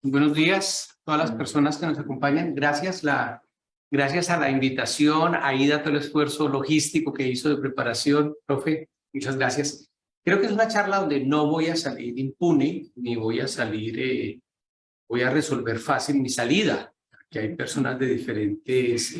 Buenos días a todas las personas que nos acompañan. Gracias a la invitación, a Ida, todo el esfuerzo logístico que hizo de preparación. Profe, muchas gracias. Creo que es una charla donde no voy a salir impune, ni voy a salir, voy a resolver fácil mi salida, que hay personas de diferentes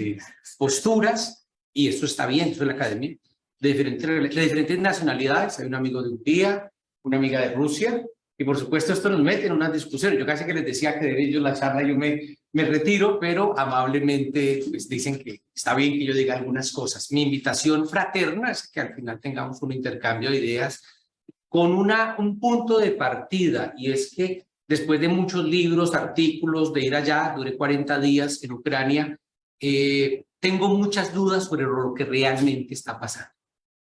posturas, y eso está bien, eso es la academia, de diferentes nacionalidades. Hay un amigo de Hungría, una amiga de Rusia, y por supuesto esto nos mete en unas discusiones. Yo casi que les decía que de ellos la charla yo me retiro, pero amablemente pues, dicen que está bien que yo diga algunas cosas. Mi invitación fraterna es que al final tengamos un intercambio de ideas con un punto de partida, y es que después de muchos libros, artículos, de ir allá, duré 40 días en Ucrania, tengo muchas dudas sobre lo que realmente está pasando.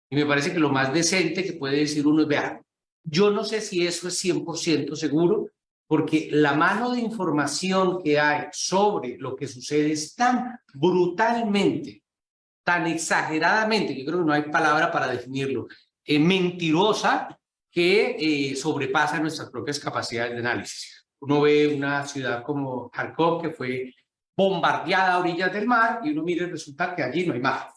Y me parece que lo más decente que puede decir uno es, vea, yo no sé si eso es 100% seguro, porque la mano de información que hay sobre lo que sucede es tan brutalmente, tan exageradamente, yo creo que no hay palabra para definirlo, mentirosa, que sobrepasa nuestras propias capacidades de análisis. Uno ve una ciudad como Kharkov que fue bombardeada a orillas del mar, y uno mira y resulta que allí no hay mar.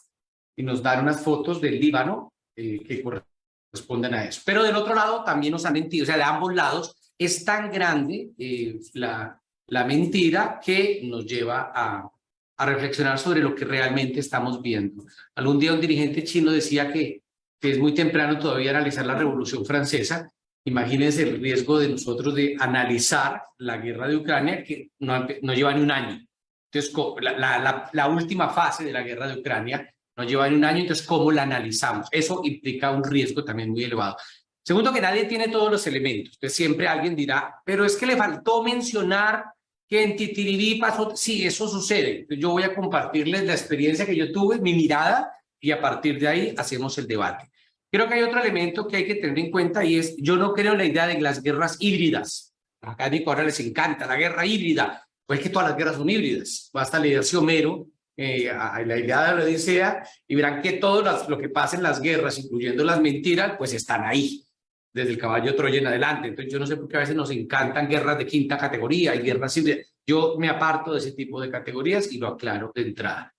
Y nos dan unas fotos del Líbano que corresponden a eso. Pero del otro lado también nos han mentido, o sea, de ambos lados es tan grande la mentira que nos lleva a reflexionar sobre lo que realmente estamos viendo. Algún día un dirigente chino decía que es muy temprano todavía analizar la Revolución Francesa. Imagínense el riesgo de nosotros de analizar la guerra de Ucrania, que no lleva ni un año. Entonces, la última fase de la guerra de Ucrania no lleva ni un año, entonces, ¿cómo la analizamos? Eso implica un riesgo también muy elevado. Segundo, que nadie tiene todos los elementos. Entonces, siempre alguien dirá, pero es que le faltó mencionar que en Titiribí pasó. Sí, eso sucede. Entonces, yo voy a compartirles la experiencia que yo tuve, mi mirada, y a partir de ahí hacemos el debate. Creo que hay otro elemento que hay que tener en cuenta, y es, yo no creo en la idea de las guerras híbridas. A académicos ahora les encanta la guerra híbrida. Pues es que todas las guerras son híbridas. Basta leerse Homero, la Ilíada de la Odisea, y verán que todo lo que pasa en las guerras, incluyendo las mentiras, pues están ahí, desde el caballo de Troya en adelante. Entonces yo no sé por qué a veces nos encantan guerras de quinta categoría y guerras híbridas. Yo me aparto de ese tipo de categorías y lo aclaro de entrada.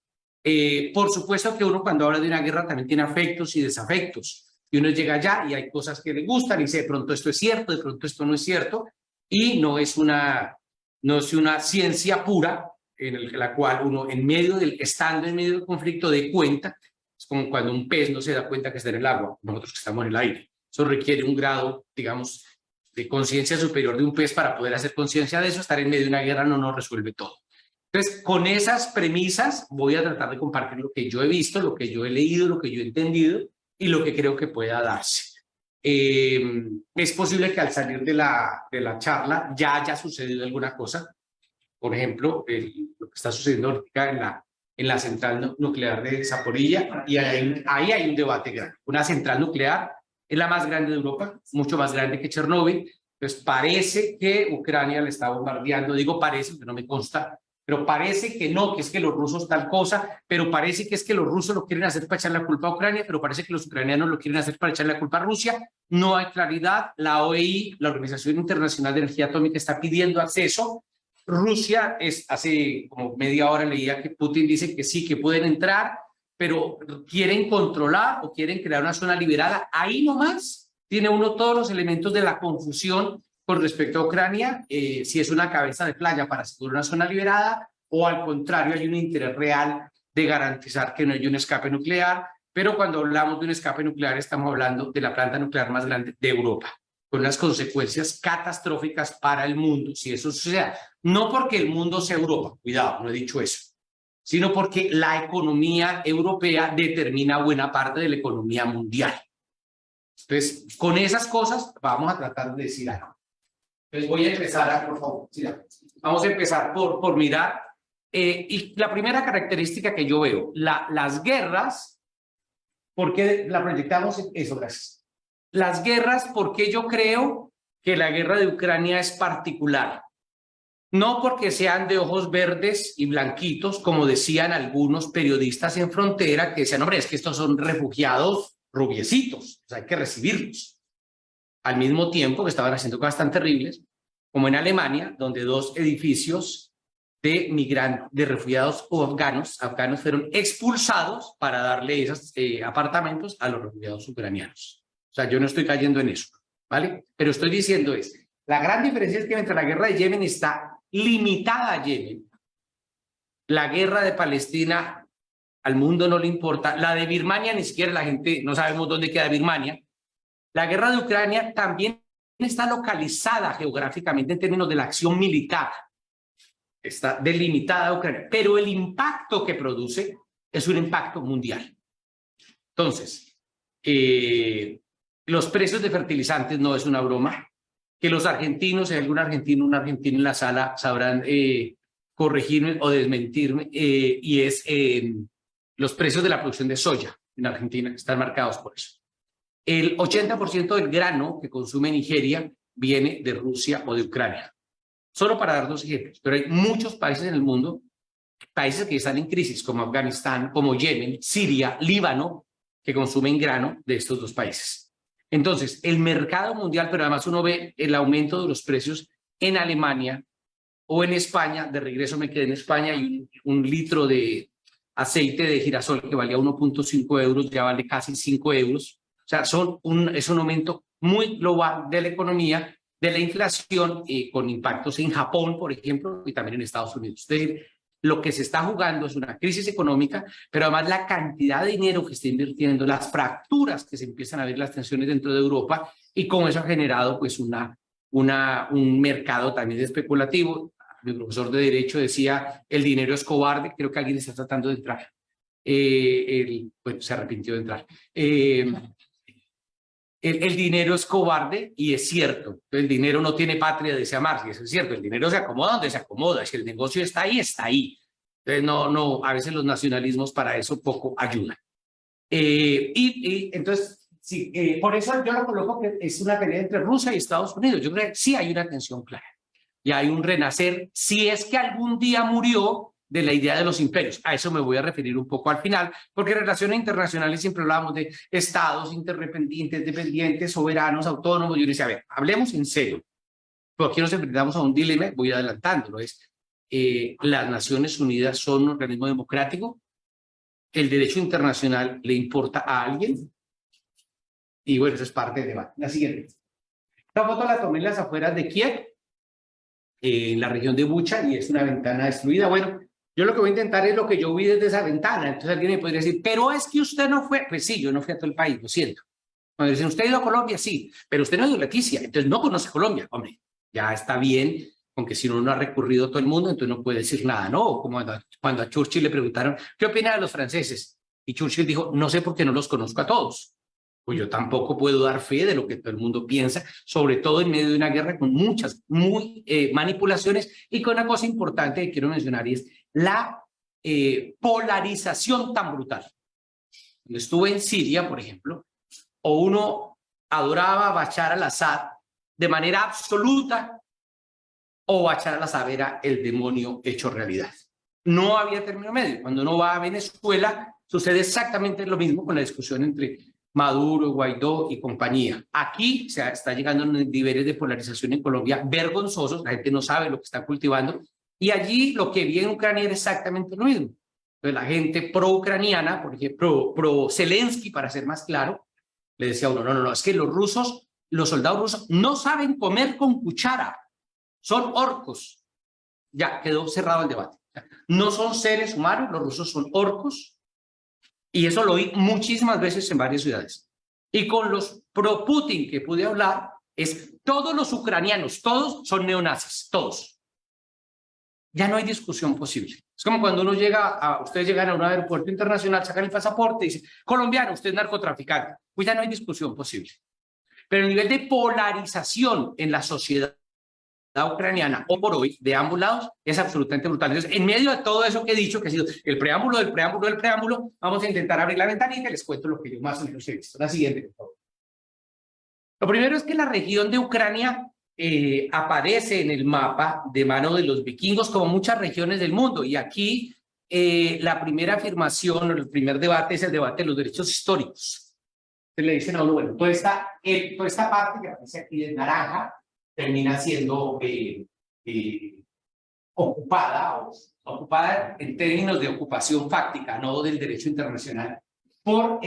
Por supuesto que uno cuando habla de una guerra también tiene afectos y desafectos, y uno llega allá y hay cosas que le gustan y dice, de pronto esto es cierto, de pronto esto no es cierto, y no es una ciencia pura en la cual uno, estando en medio del conflicto, dé cuenta. Es como cuando un pez no se da cuenta que está en el agua, nosotros que estamos en el aire. Eso requiere un grado, digamos, de conciencia superior de un pez para poder hacer conciencia de eso. Estar en medio de una guerra no nos resuelve todo. Entonces, con esas premisas voy a tratar de compartir lo que yo he visto, lo que yo he leído, lo que yo he entendido y lo que creo que pueda darse. Es posible que al salir de la charla ya haya sucedido alguna cosa. Por ejemplo, lo que está sucediendo ahorita en la central nuclear de Zaporilla, y ahí hay un debate grande. Una central nuclear es la más grande de Europa, mucho más grande que Chernóbil. Entonces parece que Ucrania le está bombardeando, digo parece, que no me consta, pero parece que no, que es que los rusos tal cosa, pero parece que es que los rusos lo quieren hacer para echar la culpa a Ucrania, pero parece que los ucranianos lo quieren hacer para echar la culpa a Rusia. No hay claridad. La OEI, la Organización Internacional de Energía Atómica, está pidiendo acceso. Rusia, hace como media hora leía que Putin dice que sí, que pueden entrar, pero quieren controlar o quieren crear una zona liberada. Ahí nomás tiene uno todos los elementos de la confusión con respecto a Ucrania, si es una cabeza de playa para asegurar una zona liberada, o al contrario hay un interés real de garantizar que no hay un escape nuclear. Pero cuando hablamos de un escape nuclear estamos hablando de la planta nuclear más grande de Europa, con unas consecuencias catastróficas para el mundo si eso sucede. No porque el mundo sea Europa, cuidado, no he dicho eso, sino porque la economía europea determina buena parte de la economía mundial. Entonces, con esas cosas vamos a tratar de decir algo. Entonces voy a empezar, por favor, vamos a empezar por mirar. Y la primera característica que yo veo, las guerras, ¿por qué la proyectamos? Eso, gracias. Las guerras, ¿por qué yo creo que la guerra de Ucrania es particular? No porque sean de ojos verdes y blanquitos, como decían algunos periodistas en frontera, que decían, hombre, es que estos son refugiados rubiecitos, o sea, hay que recibirlos. Al mismo tiempo que estaban haciendo cosas tan terribles, como en Alemania, donde 2 edificios de migrantes, de refugiados o afganos fueron expulsados para darle esos apartamentos a los refugiados ucranianos. O sea, yo no estoy cayendo en eso, ¿vale? Pero estoy diciendo la gran diferencia es que mientras la guerra de Yemen está limitada a Yemen, la guerra de Palestina al mundo no le importa, la de Birmania ni siquiera la gente, no sabemos dónde queda Birmania, la guerra de Ucrania también está localizada geográficamente en términos de la acción militar, está delimitada a Ucrania, pero el impacto que produce es un impacto mundial. Entonces, los precios de fertilizantes no es una broma, que los argentinos, si hay algún argentino, un argentino en la sala, sabrán corregirme o desmentirme, y es los precios de la producción de soya en Argentina, están marcados por eso. El 80% del grano que consume Nigeria viene de Rusia o de Ucrania. Solo para dar 2 ejemplos, pero hay muchos países en el mundo, países que están en crisis, como Afganistán, como Yemen, Siria, Líbano, que consumen grano de estos 2 países. Entonces, el mercado mundial, pero además uno ve el aumento de los precios en Alemania o en España. De regreso me quedé en España y un litro de aceite de girasol que valía 1.5 euros, ya vale casi 5 euros. O sea, es un aumento muy global de la economía, de la inflación, con impactos en Japón, por ejemplo, y también en Estados Unidos. Es decir, lo que se está jugando es una crisis económica, pero además la cantidad de dinero que está invirtiendo, las fracturas que se empiezan a ver, las tensiones dentro de Europa, y con eso ha generado pues un mercado también especulativo. Mi profesor de Derecho decía, el dinero es cobarde, creo que alguien está tratando de entrar. Bueno, se arrepintió de entrar. El dinero es cobarde y es cierto. El dinero no tiene patria, decía Marx, y eso es cierto. El dinero se acomoda donde se acomoda. Si el negocio está ahí, está ahí. Entonces, a veces los nacionalismos para eso poco ayudan. Entonces, sí, por eso yo lo coloco que es una pelea entre Rusia y Estados Unidos. Yo creo que sí hay una tensión clara. Y hay un renacer, si es que algún día murió, de la idea de los imperios. A eso me voy a referir un poco al final, porque en relaciones internacionales siempre hablamos de estados interdependientes, dependientes, soberanos, autónomos. Yo decía, a ver, hablemos en serio, porque aquí nos enfrentamos a un dilema, voy adelantándolo, las Naciones Unidas son un organismo democrático, el derecho internacional le importa a alguien, y bueno, eso es parte del debate. La siguiente. Esta foto la tomé en las afueras de Kiev, en la región de Bucha, y es una ventana destruida. Bueno, yo lo que voy a intentar es lo que yo vi desde esa ventana. Entonces alguien me podría decir, pero es que usted no fue. Pues sí, yo no fui a todo el país, lo siento. Cuando dicen, ¿usted ha ido a Colombia? Sí, pero usted no ha ido a Leticia, entonces no conoce Colombia. Hombre, ya está bien, aunque si uno no ha recorrido todo el mundo, entonces no puede decir nada, ¿no? Como cuando a Churchill le preguntaron, ¿qué opina de los franceses? Y Churchill dijo, no sé por qué no los conozco a todos. Pues yo tampoco puedo dar fe de lo que todo el mundo piensa, sobre todo en medio de una guerra con muchas manipulaciones, y con una cosa importante que quiero mencionar, y es la polarización tan brutal. Cuando estuve en Siria, por ejemplo, o uno adoraba a Bashar al-Assad de manera absoluta, o Bashar al-Assad era el demonio hecho realidad. No había término medio. Cuando uno va a Venezuela, sucede exactamente lo mismo con la discusión entre Maduro, Guaidó y compañía. Aquí se está llegando a niveles de polarización en Colombia vergonzosos, la gente no sabe lo que está cultivando, y allí lo que vi en Ucrania era exactamente lo mismo. Entonces, la gente pro-ucraniana, por ejemplo, pro-Zelensky, para ser más claro, le decía a uno, no, es que los soldados rusos no saben comer con cuchara, son orcos. Ya quedó cerrado el debate. No son seres humanos, los rusos son orcos. Y eso lo oí muchísimas veces en varias ciudades. Y con los pro-Putin que pude hablar, es todos los ucranianos, todos son neonazis, todos. Ya no hay discusión posible. Es como cuando uno ustedes llegan a un aeropuerto internacional, sacan el pasaporte y dicen, colombiano, usted es narcotraficante. Pues ya no hay discusión posible. Pero el nivel de polarización en la sociedad ucraniana, o por hoy, de ambos lados, es absolutamente brutal. Entonces, en medio de todo eso que he dicho, que ha sido el preámbulo del preámbulo del preámbulo, vamos a intentar abrir la ventanita y les cuento lo que yo más o menos he visto. La siguiente, por favor. Lo primero es que la región de Ucrania aparece en el mapa de mano de los vikingos, como muchas regiones del mundo, y aquí la primera afirmación o el primer debate es el debate de los derechos históricos. Entonces le dicen a uno, bueno, toda esta parte que aparece aquí de naranja termina siendo ocupada en términos de ocupación fáctica, no del derecho internacional, por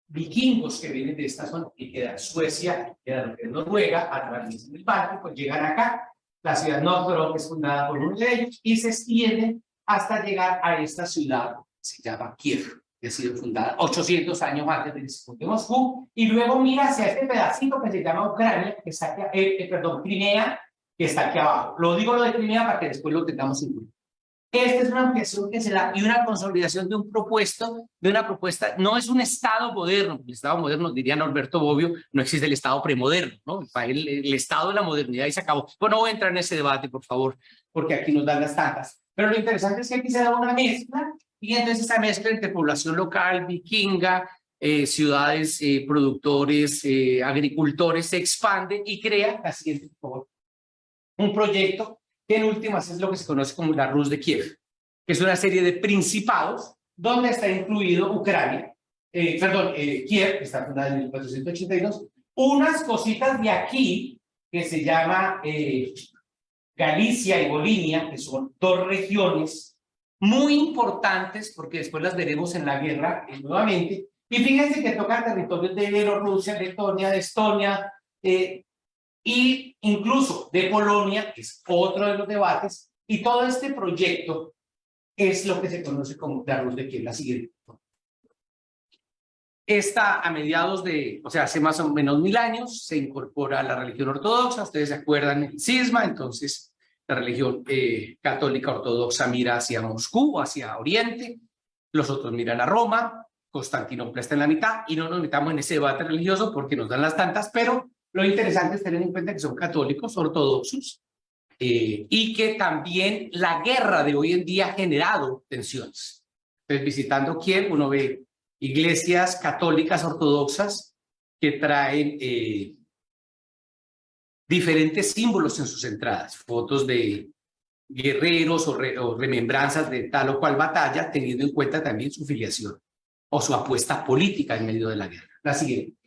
vikingos que vienen de esta zona, que queda Suecia, queda lo que es Noruega, atraviesan el Báltico, pues llegan acá, la ciudad Novgorod es fundada por uno de ellos y se extiende hasta llegar a esta ciudad, se llama Kiev, que ha sido fundada 800 años antes del desastre de Moscú, y luego mira hacia este pedacito que se llama Ucrania, que está aquí, Crimea, que está aquí abajo. Lo digo lo de Crimea para que después lo tengamos en cuenta. Esta es una ampliación que se da y una consolidación de una propuesta, no es un Estado moderno, el Estado moderno, diría Norberto Bobbio, no existe el Estado premoderno, ¿no? El Estado de la modernidad y se acabó. Bueno, no voy a entrar en ese debate, por favor, porque aquí nos dan las tantas. Pero lo interesante es que aquí se da una mezcla, y entonces esa mezcla entre población local, vikinga, ciudades, productores, agricultores, se expande y crea, así por favor, un proyecto que en últimas es lo que se conoce como la Rus de Kiev, que es una serie de principados donde está incluido Ucrania, Kiev, que está fundada en 1482, unas cositas de aquí que se llama Galicia y Volinia, que son dos regiones muy importantes porque después las veremos en la guerra nuevamente, y fíjense que toca territorios de Bielorrusia, Letonia, de Estonia, y incluso de Polonia, que es otro de los debates, y todo este proyecto es lo que se conoce como la Rus de Kiev, la siguiente. Esta a mediados de, o sea, hace más o menos 1000 años, se incorpora a la religión ortodoxa, ustedes se acuerdan el cisma, entonces la religión católica ortodoxa mira hacia Moscú, hacia Oriente, los otros miran a Roma, Constantinopla está en la mitad, y no nos metamos en ese debate religioso porque nos dan las tantas, pero lo interesante es tener en cuenta que son católicos ortodoxos y que también la guerra de hoy en día ha generado tensiones. Entonces, visitando Kiev, uno ve iglesias católicas ortodoxas que traen diferentes símbolos en sus entradas, fotos de guerreros o remembranzas de tal o cual batalla, teniendo en cuenta también su filiación o su apuesta política en medio de la guerra. La siguiente.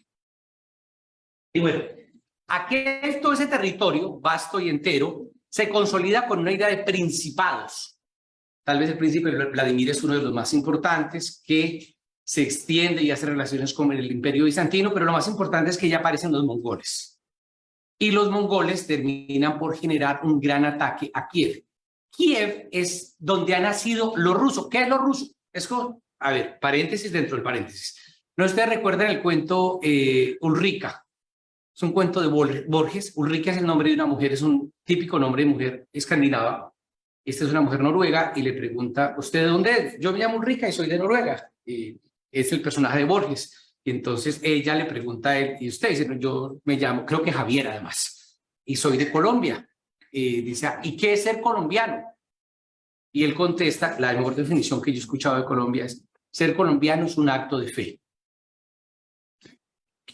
Y bueno, todo ese territorio, vasto y entero, se consolida con una idea de principados. Tal vez el príncipe Vladimir es uno de los más importantes, que se extiende y hace relaciones con el Imperio Bizantino, pero lo más importante es que ya aparecen los mongoles. Y los mongoles terminan por generar un gran ataque a Kiev. Kiev es donde ha nacido lo ruso. ¿Qué es lo ruso? Es como, a ver, paréntesis dentro del paréntesis. ¿No ustedes recuerdan el cuento Ulrica? Es un cuento de Borges. Ulrica es el nombre de una mujer, es un típico nombre de mujer escandinava. Esta es una mujer noruega y le pregunta, ¿usted de dónde es? Yo me llamo Ulrica y soy de Noruega. Es el personaje de Borges. Y entonces ella le pregunta a él, y usted dice, yo me llamo, creo que Javier además, y soy de Colombia. Dice, ¿y qué es ser colombiano? Y él contesta, la mejor definición que yo he escuchado de Colombia es, ser colombiano es un acto de fe.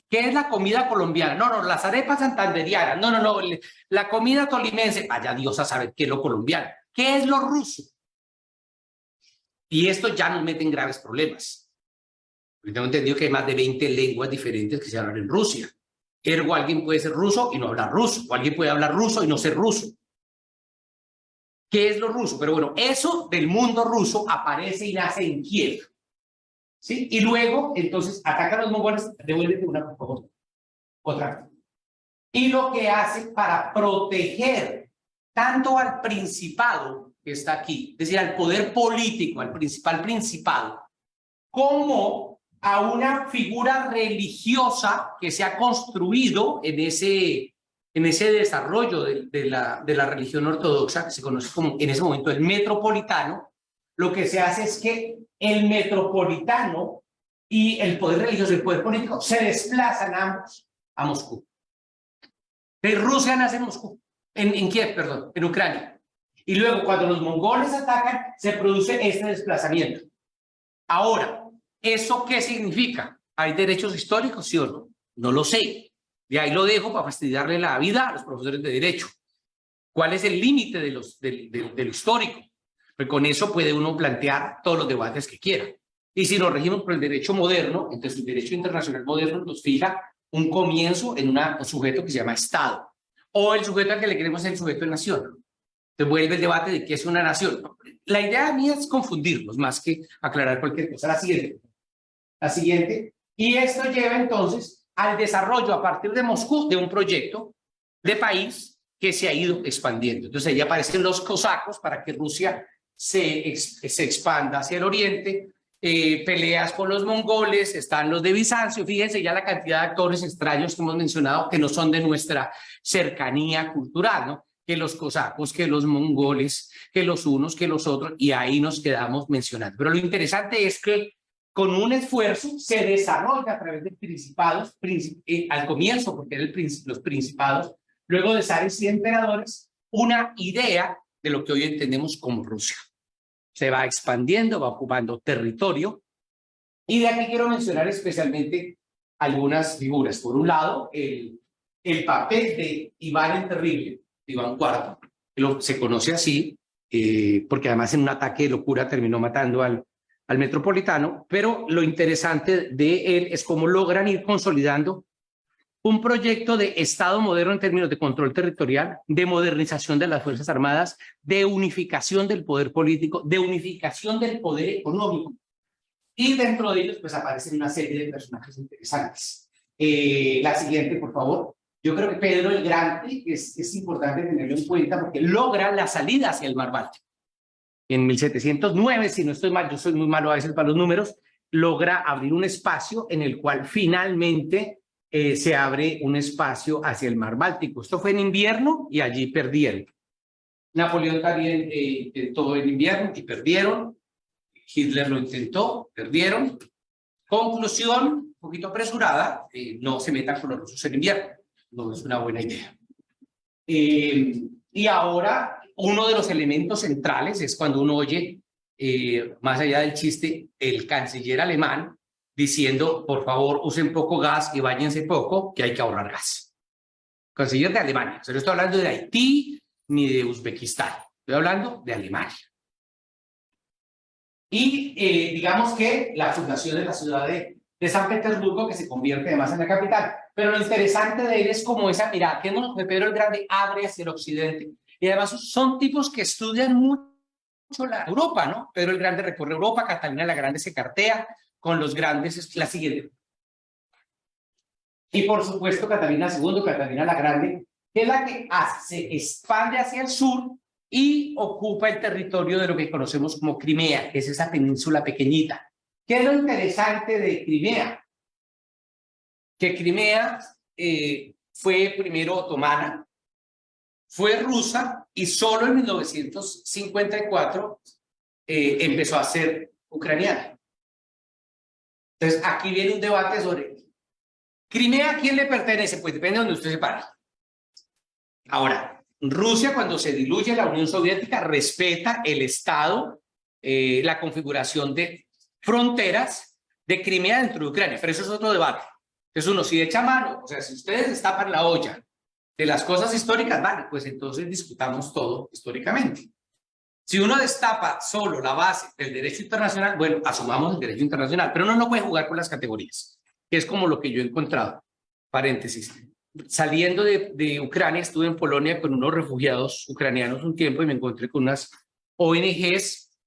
¿Qué es la comida colombiana? No, las arepas santanderianas. No, la comida tolimense. Vaya Dios a saber qué es lo colombiano. ¿Qué es lo ruso? Y esto ya nos mete en graves problemas. Porque tengo entendido que hay más de 20 lenguas diferentes que se hablan en Rusia. Ergo, alguien puede ser ruso y no hablar ruso. O alguien puede hablar ruso y no ser ruso. ¿Qué es lo ruso? Pero bueno, eso del mundo ruso aparece y nace en Kiev. ¿Sí? Y luego, entonces, atacan a los mongoles, devuélvete una, por favor. Otra. Y lo que hace para proteger tanto al principado que está aquí, es decir, al poder político, al principal principado, como a una figura religiosa que se ha construido en ese desarrollo de la religión ortodoxa, que se conoce como en ese momento el metropolitano. Lo que se hace es que el metropolitano y el poder religioso y el poder político se desplazan ambos a Moscú. De Rusia nace en Moscú, en Kiev, perdón, en Ucrania. Y luego, cuando los mongoles atacan, se produce este desplazamiento. Ahora, ¿eso qué significa? ¿Hay derechos históricos, sí o no? No lo sé. Y ahí lo dejo para fastidiarle la vida a los profesores de derecho. ¿Cuál es el límite de lo histórico? Pues con eso puede uno plantear todos los debates que quiera. Y si nos regimos por el derecho moderno, entonces el derecho internacional moderno nos fija un comienzo en un sujeto que se llama Estado, o el sujeto al que le queremos el sujeto de nación. Se vuelve el debate de qué es una nación. La idea mía es confundirlos más que aclarar cualquier cosa. La siguiente, y esto lleva entonces al desarrollo a partir de Moscú de un proyecto de país que se ha ido expandiendo. Entonces ahí aparecen los cosacos para que Rusia se expanda hacia el oriente, peleas con los mongoles, están los de Bizancio, fíjense ya la cantidad de actores extraños que hemos mencionado que no son de nuestra cercanía cultural, ¿no? Que los cosacos, que los mongoles, que los unos, que los otros, y ahí nos quedamos mencionando. Pero lo interesante es que con un esfuerzo se desarrolla a través de principados, al comienzo, porque eran los principados, luego de zares y emperadores, una idea de lo que hoy entendemos como Rusia. Se va expandiendo, va ocupando territorio, y de aquí quiero mencionar especialmente algunas figuras. Por un lado, el papel de Iván el Terrible, Iván IV, se conoce así, porque además en un ataque de locura terminó matando al metropolitano, pero lo interesante de él es cómo logran ir consolidando un proyecto de Estado moderno en términos de control territorial, de modernización de las Fuerzas Armadas, de unificación del poder político, de unificación del poder económico. Y dentro de ellos pues aparecen una serie de personajes interesantes. La siguiente, por favor. Yo creo que Pedro el Grande es importante tenerlo en cuenta porque logra la salida hacia el Mar Báltico. En 1709, si no estoy mal, yo soy muy malo a veces para los números, logra abrir un espacio en el cual finalmente se abre un espacio hacia el Mar Báltico. Esto fue en invierno y allí perdieron. Napoleón también intentó en invierno y perdieron. Hitler lo intentó, perdieron. Conclusión, un poquito apresurada, no se metan con los rusos en invierno. No es una buena idea. Y ahora, uno de los elementos centrales es cuando uno oye, más allá del chiste, el canciller alemán diciendo, por favor, usen poco gas y báñense poco, que hay que ahorrar gas. Canciller de Alemania. O sea, no estoy hablando de Haití ni de Uzbekistán. Estoy hablando de Alemania. Y digamos que la fundación de la ciudad de San Petersburgo, que se convierte además en la capital. Pero lo interesante de él es como esa mirada que Pedro el Grande abre hacia el occidente. Y además son tipos que estudian mucho la Europa, ¿no? Pedro el Grande recorre Europa, Catalina la Grande se cartea con los grandes, es la siguiente. Y por supuesto Catalina II, Catalina la Grande, que es la que se expande hacia el sur y ocupa el territorio de lo que conocemos como Crimea, que es esa península pequeñita. ¿Qué es lo interesante de Crimea? Que Crimea fue primero otomana, fue rusa y solo en 1954 empezó a ser ucraniana. Entonces aquí viene un debate sobre Crimea, ¿a quién le pertenece? Pues depende de donde usted se pare. Ahora, Rusia, cuando se diluye la Unión Soviética, respeta el Estado, la configuración de fronteras de Crimea dentro de Ucrania, pero eso es otro debate. Entonces uno si echa mano, o sea, si ustedes destapan la olla de las cosas históricas, vale, pues entonces discutamos todo históricamente. Si uno destapa solo la base del derecho internacional, bueno, asumamos el derecho internacional, pero uno no puede jugar con las categorías, que es como lo que yo he encontrado. Paréntesis. Saliendo de Ucrania, estuve en Polonia con unos refugiados ucranianos un tiempo y me encontré con unas ONGs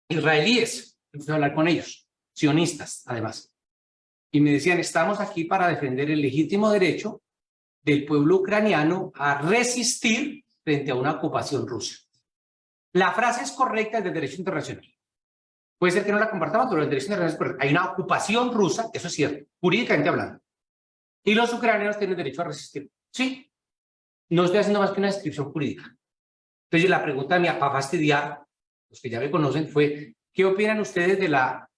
israelíes. Empecé a hablar con ellos, sionistas además. Y me decían, estamos aquí para defender el legítimo derecho del pueblo ucraniano a resistir frente a una ocupación rusa. La frase es correcta del derecho internacional. Puede ser que no la compartamos, pero el derecho internacional es correcto. Hay una ocupación rusa, eso es cierto, jurídicamente hablando. Y los ucranianos tienen derecho a resistir. Sí, no estoy haciendo más que una descripción jurídica. Entonces la pregunta mía para fastidiar, los que ya me conocen, fue, ¿qué opinan ustedes de la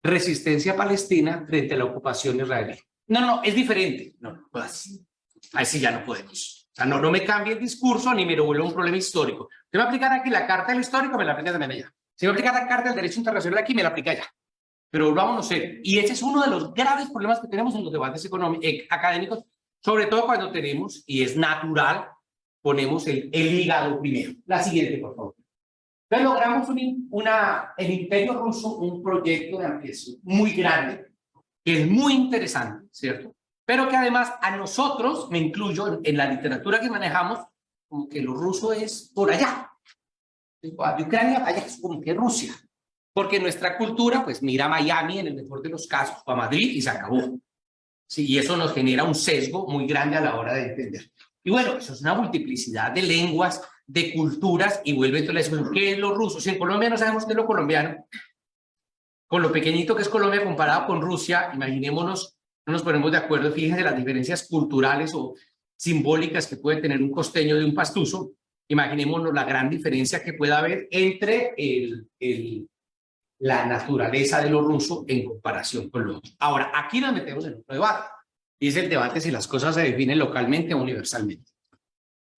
resistencia palestina frente a la ocupación israelí? No, es diferente. No, pues, ahí sí ya no podemos. O sea, no me cambie el discurso ni me lo vuelva un problema histórico. Si me aplicar aquí la carta del histórico, me la aplica también allá. Si me aplica la carta del derecho internacional aquí, me la aplica allá. Pero volvámonos a ser. Y ese es uno de los graves problemas que tenemos en los debates académicos, sobre todo cuando tenemos, y es natural, ponemos el hígado primero. La siguiente, por favor. Entonces logramos el Imperio Ruso, un proyecto de ampliación muy grande, que es muy interesante, ¿cierto? pero que además a nosotros, me incluyo en la literatura que manejamos, como que lo ruso es por allá, de Ucrania, allá es como que Rusia, porque nuestra cultura pues mira a Miami en el mejor de los casos, o a Madrid y se acabó. Sí, y eso nos genera un sesgo muy grande a la hora de entender. Y bueno, eso es una multiplicidad de lenguas, de culturas, y vuelve entonces, ¿qué es lo ruso? Si en Colombia no sabemos qué es lo colombiano, con lo pequeñito que es Colombia comparado con Rusia, imaginémonos, no nos ponemos de acuerdo, fíjense las diferencias culturales o simbólicas que puede tener un costeño de un pastuso, imaginémonos la gran diferencia que puede haber entre la naturaleza de lo ruso en comparación con lo otro. Ahora, aquí nos metemos en otro debate, y es el debate si las cosas se definen localmente o universalmente.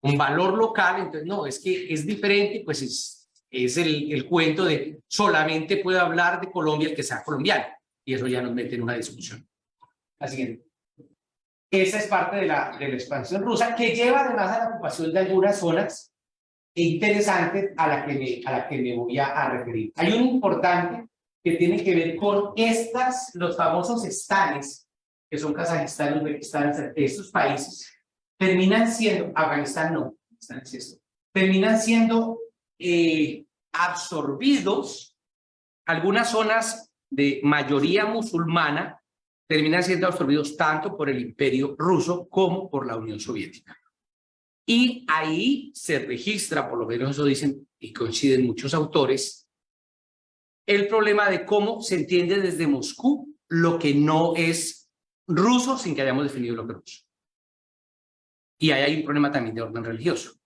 Un valor local, entonces, no, es que es diferente, pues es el cuento de solamente puede hablar de Colombia el que sea colombiano, y eso ya nos mete en una discusión. La siguiente. Esa es parte de la expansión rusa, que lleva además a la ocupación de algunas zonas interesantes a la que me voy a referir. Hay un importante que tiene que ver con los famosos estanes, que son Kazajistán, Uzbekistán, estos países, terminan siendo, Afganistán no, terminan siendo absorbidos, algunas zonas de mayoría musulmana terminan siendo absorbidos tanto por el Imperio Ruso como por la Unión Soviética. Y ahí se registra, por lo menos eso dicen y coinciden muchos autores, el problema de cómo se entiende desde Moscú lo que no es ruso sin que hayamos definido lo que es ruso. Y ahí hay un problema también de orden religioso.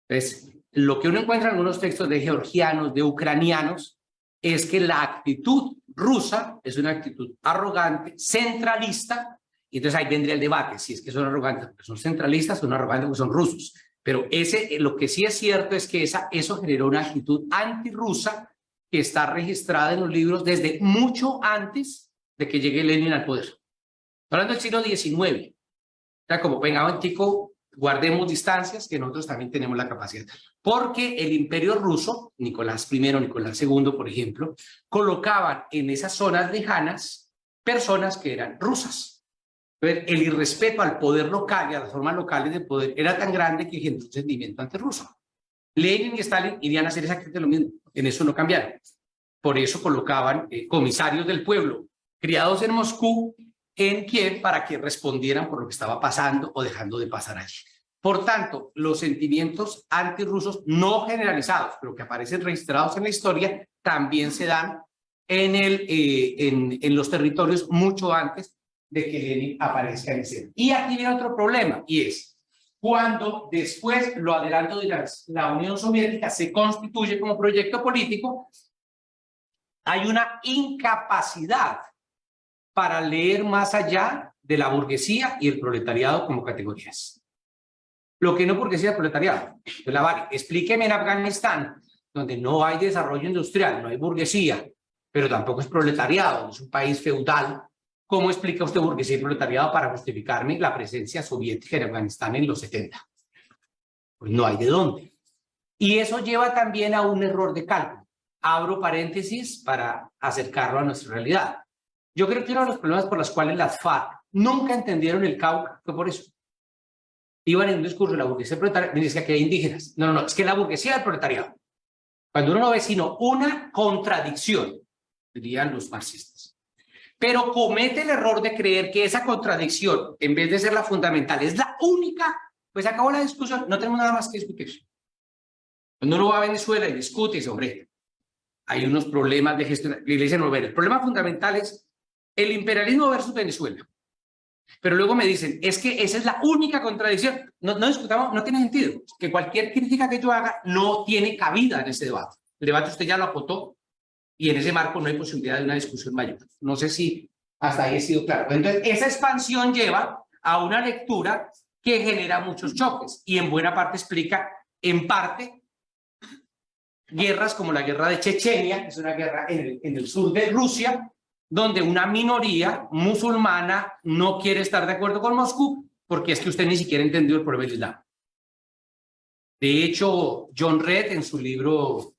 Entonces, lo que uno encuentra en algunos textos de georgianos, de ucranianos, es que la actitud rusa es una actitud arrogante, centralista, y entonces ahí vendría el debate, si es que son arrogantes porque son centralistas, son arrogantes porque son rusos. Pero lo que sí es cierto es que eso generó una actitud antirrusa que está registrada en los libros desde mucho antes de que llegue Lenin al poder. Hablando del siglo XIX, o sea, como venga, chico, guardemos distancias, que nosotros también tenemos la capacidad. Porque el Imperio Ruso, Nicolás I, Nicolás II, por ejemplo, colocaban en esas zonas lejanas personas que eran rusas. El irrespeto al poder local y a las formas locales de poder era tan grande que generó un sentimiento antirruso. Lenin y Stalin irían a hacer exactamente lo mismo, en eso no cambiaron. Por eso colocaban comisarios del pueblo, criados en Moscú, en Kiev, para que respondieran por lo que estaba pasando o dejando de pasar allí. Por tanto, los sentimientos antirrusos no generalizados, pero que aparecen registrados en la historia, también se dan en los territorios mucho antes de que Lenin aparezca en escena. Y aquí viene otro problema, y es cuando después, lo adelanto, la Unión Soviética se constituye como proyecto político, hay una incapacidad para leer más allá de la burguesía y el proletariado como categorías. Lo que no burguesía es proletariado. Explíqueme en Afganistán, donde no hay desarrollo industrial, no hay burguesía, pero tampoco es proletariado, es un país feudal. ¿Cómo explica usted burguesía y proletariado para justificarme la presencia soviética en Afganistán en los 70? Pues no hay de dónde. Y eso lleva también a un error de cálculo. Abro paréntesis para acercarlo a nuestra realidad. Yo creo que uno de los problemas por los cuales las FARC nunca entendieron el Cauca fue por eso. Iban en un discurso de la burguesía proletaria, me decía que hay indígenas. No, es que la burguesía del proletariado. Cuando uno no ve sino una contradicción, dirían los marxistas. Pero comete el error de creer que esa contradicción, en vez de ser la fundamental, es la única, pues acabó la discusión, no tenemos nada más que discutir. Cuando uno va a Venezuela y discute y dice, hombre, hay unos problemas de gestión, le dicen, no, el problema fundamental es el imperialismo versus Venezuela. Pero luego me dicen, es que esa es la única contradicción. No discutamos, no tiene sentido. Que cualquier crítica que yo haga no tiene cabida en ese debate. El debate usted ya lo acotó y en ese marco no hay posibilidad de una discusión mayor. No sé si hasta ahí he sido claro. Entonces, esa expansión lleva a una lectura que genera muchos choques y en buena parte explica, en parte, guerras como la guerra de Chechenia, que es una guerra en el sur de Rusia, donde una minoría musulmana no quiere estar de acuerdo con Moscú, porque es que usted ni siquiera entendió el problema del Islam. De hecho, John Redd, en su libro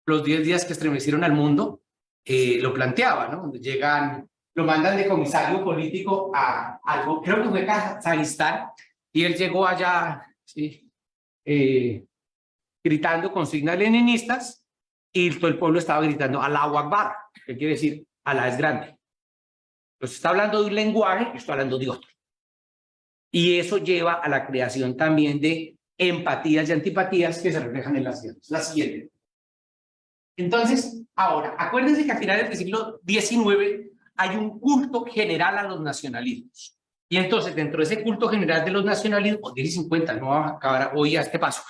Los 10 días que estremecieron al mundo, lo planteaba, ¿no? Donde llegan lo mandan de comisario político a algo, creo que fue Kazajistán, y él llegó allá, ¿sí? Gritando consignas leninistas, y todo el pueblo estaba gritando Allahu Akbar, que quiere decir Alá es grande. Entonces está hablando de un lenguaje y está hablando de otro. Y eso lleva a la creación también de empatías y antipatías que se reflejan en las guerras. La siguiente. Entonces, ahora, acuérdense que a finales del siglo XIX hay un culto general a los nacionalismos. Y entonces, dentro de ese culto general de los nacionalismos, 10 y 50, no vamos a acabar hoy a este paso,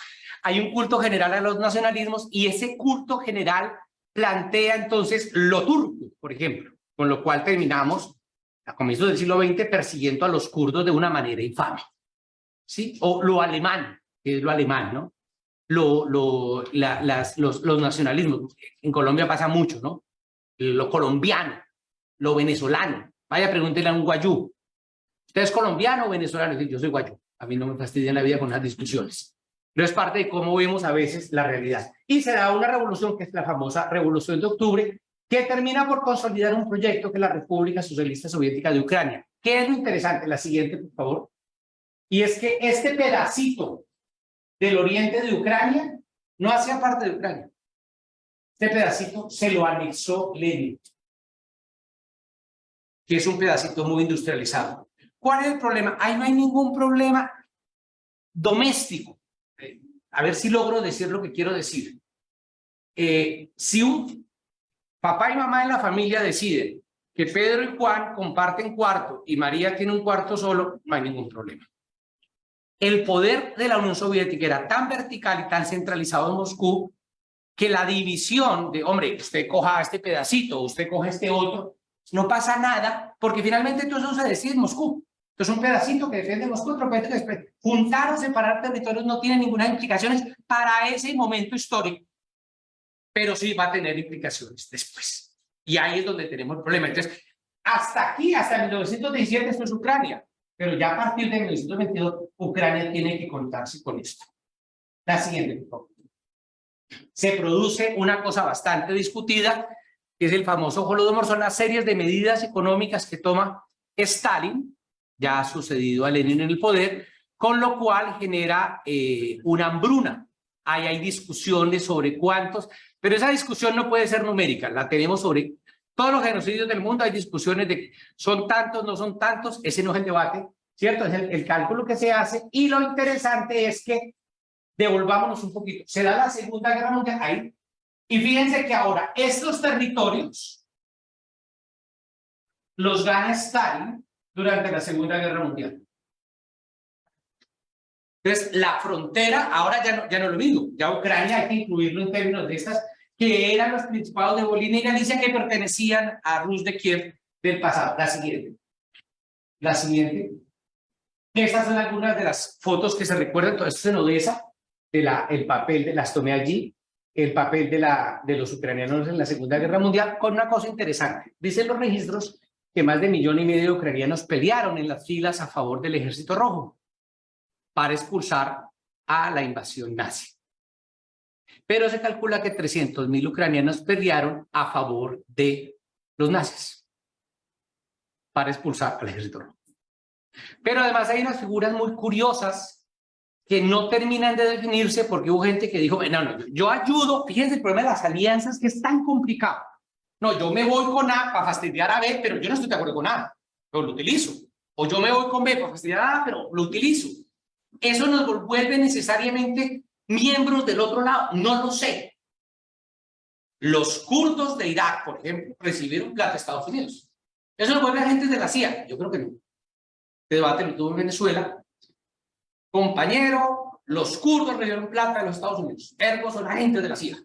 hay un culto general a los nacionalismos y ese culto general plantea entonces lo turco, por ejemplo, con lo cual terminamos a comienzos del siglo XX persiguiendo a los kurdos de una manera infame, ¿sí? O lo alemán, que es lo alemán, ¿no? Los nacionalismos. En Colombia pasa mucho, ¿no? Lo colombiano, lo venezolano. Vaya, pregúntele a un guayú. ¿Usted es colombiano o venezolano? Yo soy guayú. A mí no me fastidia la vida con las discusiones. Pero es parte de cómo vemos a veces la realidad. Y se da una revolución, que es la famosa Revolución de Octubre, que termina por consolidar un proyecto que es la República Socialista Soviética de Ucrania. ¿Qué es lo interesante? La siguiente, por favor. Y es que este pedacito del oriente de Ucrania no hacía parte de Ucrania. Este pedacito se lo anexó Lenin, que es un pedacito muy industrializado. ¿Cuál es el problema? Ahí no hay ningún problema doméstico. A ver si logro decir lo que quiero decir. Si un papá y mamá en la familia deciden que Pedro y Juan comparten cuarto y María tiene un cuarto solo, no hay ningún problema. El poder de la Unión Soviética era tan vertical y tan centralizado en Moscú que la división de, hombre, usted coja este pedacito, usted coja este otro, no pasa nada, porque finalmente todo eso se decide en Moscú. Entonces un pedacito que defiende Moscú, otro pedacito que defiende. Juntar o separar territorios no tiene ninguna implicación para ese momento histórico, pero sí va a tener implicaciones después. Y ahí es donde tenemos el problema. Entonces, hasta aquí, hasta 1917, esto es Ucrania. Pero ya a partir de 1922, Ucrania tiene que contarse con esto. La siguiente, por favor. Se produce una cosa bastante discutida, que es el famoso Holodomor. Son las series de medidas económicas que toma Stalin, ya ha sucedido a Lenin en el poder, con lo cual genera una hambruna. Ahí hay discusiones sobre cuántos, pero esa discusión no puede ser numérica, la tenemos sobre todos los genocidios del mundo, hay discusiones de son tantos, no son tantos, ese no es el debate, ¿cierto? Es el cálculo que se hace, y lo interesante es que devolvámonos un poquito. Se da la Segunda Guerra Mundial ahí, y fíjense que ahora estos territorios los gana Stalin durante la Segunda Guerra Mundial. Entonces, la frontera ahora ya no es lo mismo, ya Ucrania hay que incluirlo en términos de estas, que eran los principados de Volhynia y Galicia que pertenecían a Rus de Kiev del pasado. La siguiente. La siguiente. Estas son algunas de las fotos que se recuerdan. Todo esto es en Odessa, el papel las tomé allí, el papel de los ucranianos en la Segunda Guerra Mundial, con una cosa interesante. Dicen los registros que más de 1,5 millones de ucranianos pelearon en las filas a favor del Ejército Rojo para expulsar a la invasión nazi. Pero se calcula que 300.000 ucranianos pelearon a favor de los nazis para expulsar al Ejército Rojo. Pero además hay unas figuras muy curiosas que no terminan de definirse, porque hubo gente que dijo, no, yo ayudo. Fíjense el problema de las alianzas, que es tan complicado. No, yo me voy con A para fastidiar a B, pero yo no estoy de acuerdo con A, pero lo utilizo. O yo me voy con B para fastidiar a A, pero lo utilizo. ¿Eso nos vuelve necesariamente miembros del otro lado? No lo sé. Los kurdos de Irak, por ejemplo, recibieron plata de Estados Unidos. ¿Eso nos vuelve agentes de la CIA? Yo creo que no. Este debate lo tuvo en Venezuela. Compañero, los kurdos recibieron plata de los Estados Unidos. Ergo son agentes de la CIA.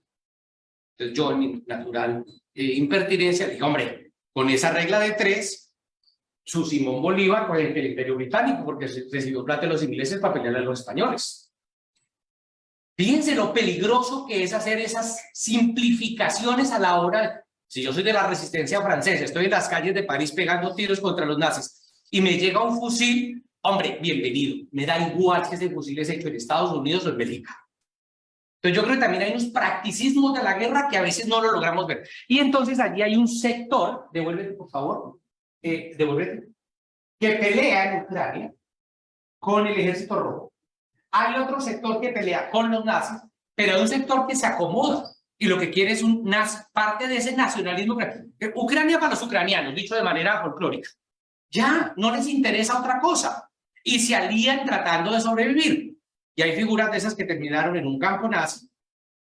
Entonces yo, en mi natural impertinencia, dije, hombre, con esa regla de 3, su Simón Bolívar con el Imperio Británico, porque recibió plata de los ingleses para pelearle a los españoles. Fíjense lo peligroso que es hacer esas simplificaciones a la hora. Si yo soy de la resistencia francesa, estoy en las calles de París pegando tiros contra los nazis y me llega un fusil, hombre, bienvenido. Me da igual si ese fusil es hecho en Estados Unidos o en Bélgica. Entonces yo creo que también hay unos practicismos de la guerra que a veces no lo logramos ver. Y entonces allí hay un sector, devuélvete por favor, devolver, que pelea en Ucrania con el Ejército Rojo. Hay otro sector que pelea con los nazis, pero hay un sector que se acomoda y lo que quiere es parte de ese nacionalismo. Ucrania para los ucranianos, dicho de manera folclórica. Ya, no les interesa otra cosa. Y se alían tratando de sobrevivir. Y hay figuras de esas que terminaron en un campo nazi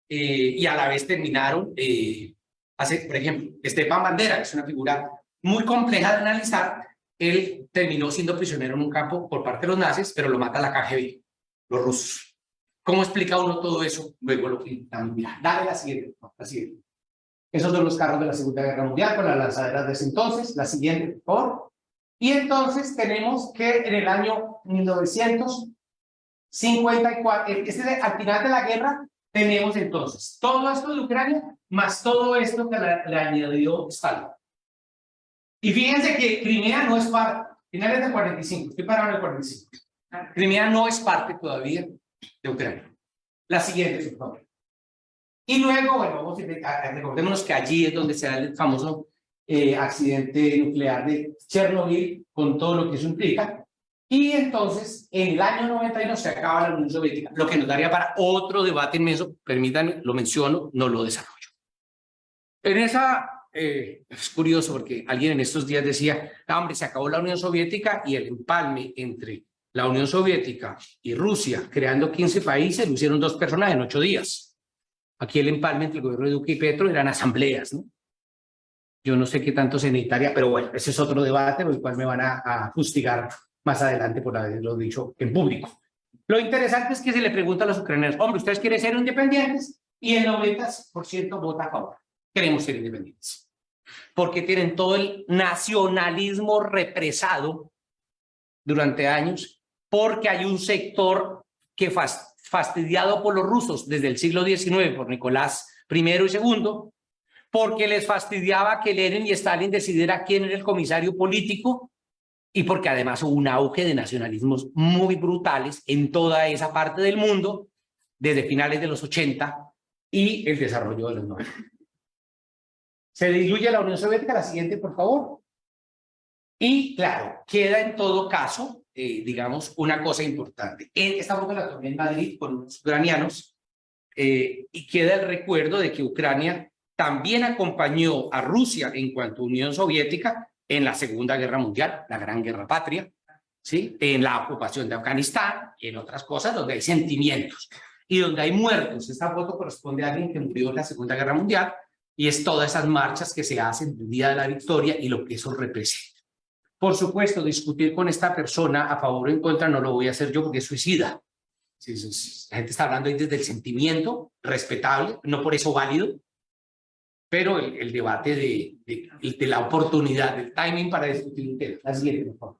y a la vez terminaron, por ejemplo, Stepan Bandera, que es una figura muy compleja de analizar. Él terminó siendo prisionero en un campo por parte de los nazis, pero lo mata la KGB, los rusos. ¿Cómo explica uno todo eso? Luego lo que mira, dale la siguiente, la siguiente. Esos son los carros de la Segunda Guerra Mundial con las lanzaderas de ese entonces. La siguiente, por favor. Y entonces tenemos que en el año 1954, al final de la guerra, tenemos entonces todo esto de Ucrania, más todo esto que le añadió Stalin. Y fíjense que Crimea no es parte, finales del 45, estoy parado en el 45. Crimea no es parte todavía de Ucrania. La siguiente, por favor. Y luego, bueno, vamos a recordémonos que allí es donde se da el famoso accidente nuclear de Chernobyl, con todo lo que eso implica. Y entonces, en el año 91 se acaba la Unión Soviética, lo que nos daría para otro debate inmenso. Permítanme, lo menciono, no lo desarrollo. En esa, es curioso porque alguien en estos días decía, hombre, se acabó la Unión Soviética y el empalme entre la Unión Soviética y Rusia, creando 15 países, lo hicieron 2 personas en 8 días. Aquí el empalme entre el gobierno de Duque y Petro eran asambleas, ¿no? Yo no sé qué tanto se necesitaría, pero bueno, ese es otro debate, por el cual me van a fustigar más adelante por haberlo dicho en público. Lo interesante es que se le pregunta a los ucranianos, hombre, ¿ustedes quieren ser independientes? Y el 90% vota a favor. Queremos ser independientes. Porque tienen todo el nacionalismo represado durante años, porque hay un sector que fastidiado por los rusos desde el siglo XIX, por Nicolás I y II, porque les fastidiaba que Lenin y Stalin decidieran quién era el comisario político y porque además hubo un auge de nacionalismos muy brutales en toda esa parte del mundo desde finales de los 80 y el desarrollo de los 90. Se diluye la Unión Soviética, la siguiente, por favor. Y claro, queda en todo caso, digamos, una cosa importante. Esta foto la tomé en Madrid con los ucranianos y queda el recuerdo de que Ucrania también acompañó a Rusia en cuanto a Unión Soviética en la Segunda Guerra Mundial, la Gran Guerra Patria, ¿sí? En la ocupación de Afganistán y en otras cosas donde hay sentimientos y donde hay muertos. Esta foto corresponde a alguien que murió en la Segunda Guerra Mundial y es todas esas marchas que se hacen el Día de la Victoria y lo que eso representa. Por supuesto, discutir con esta persona a favor o en contra no lo voy a hacer yo porque es suicida. Sí, la gente está hablando ahí desde el sentimiento, respetable, no por eso válido, pero el debate de la oportunidad, del timing para discutir un tema. La siguiente, por favor.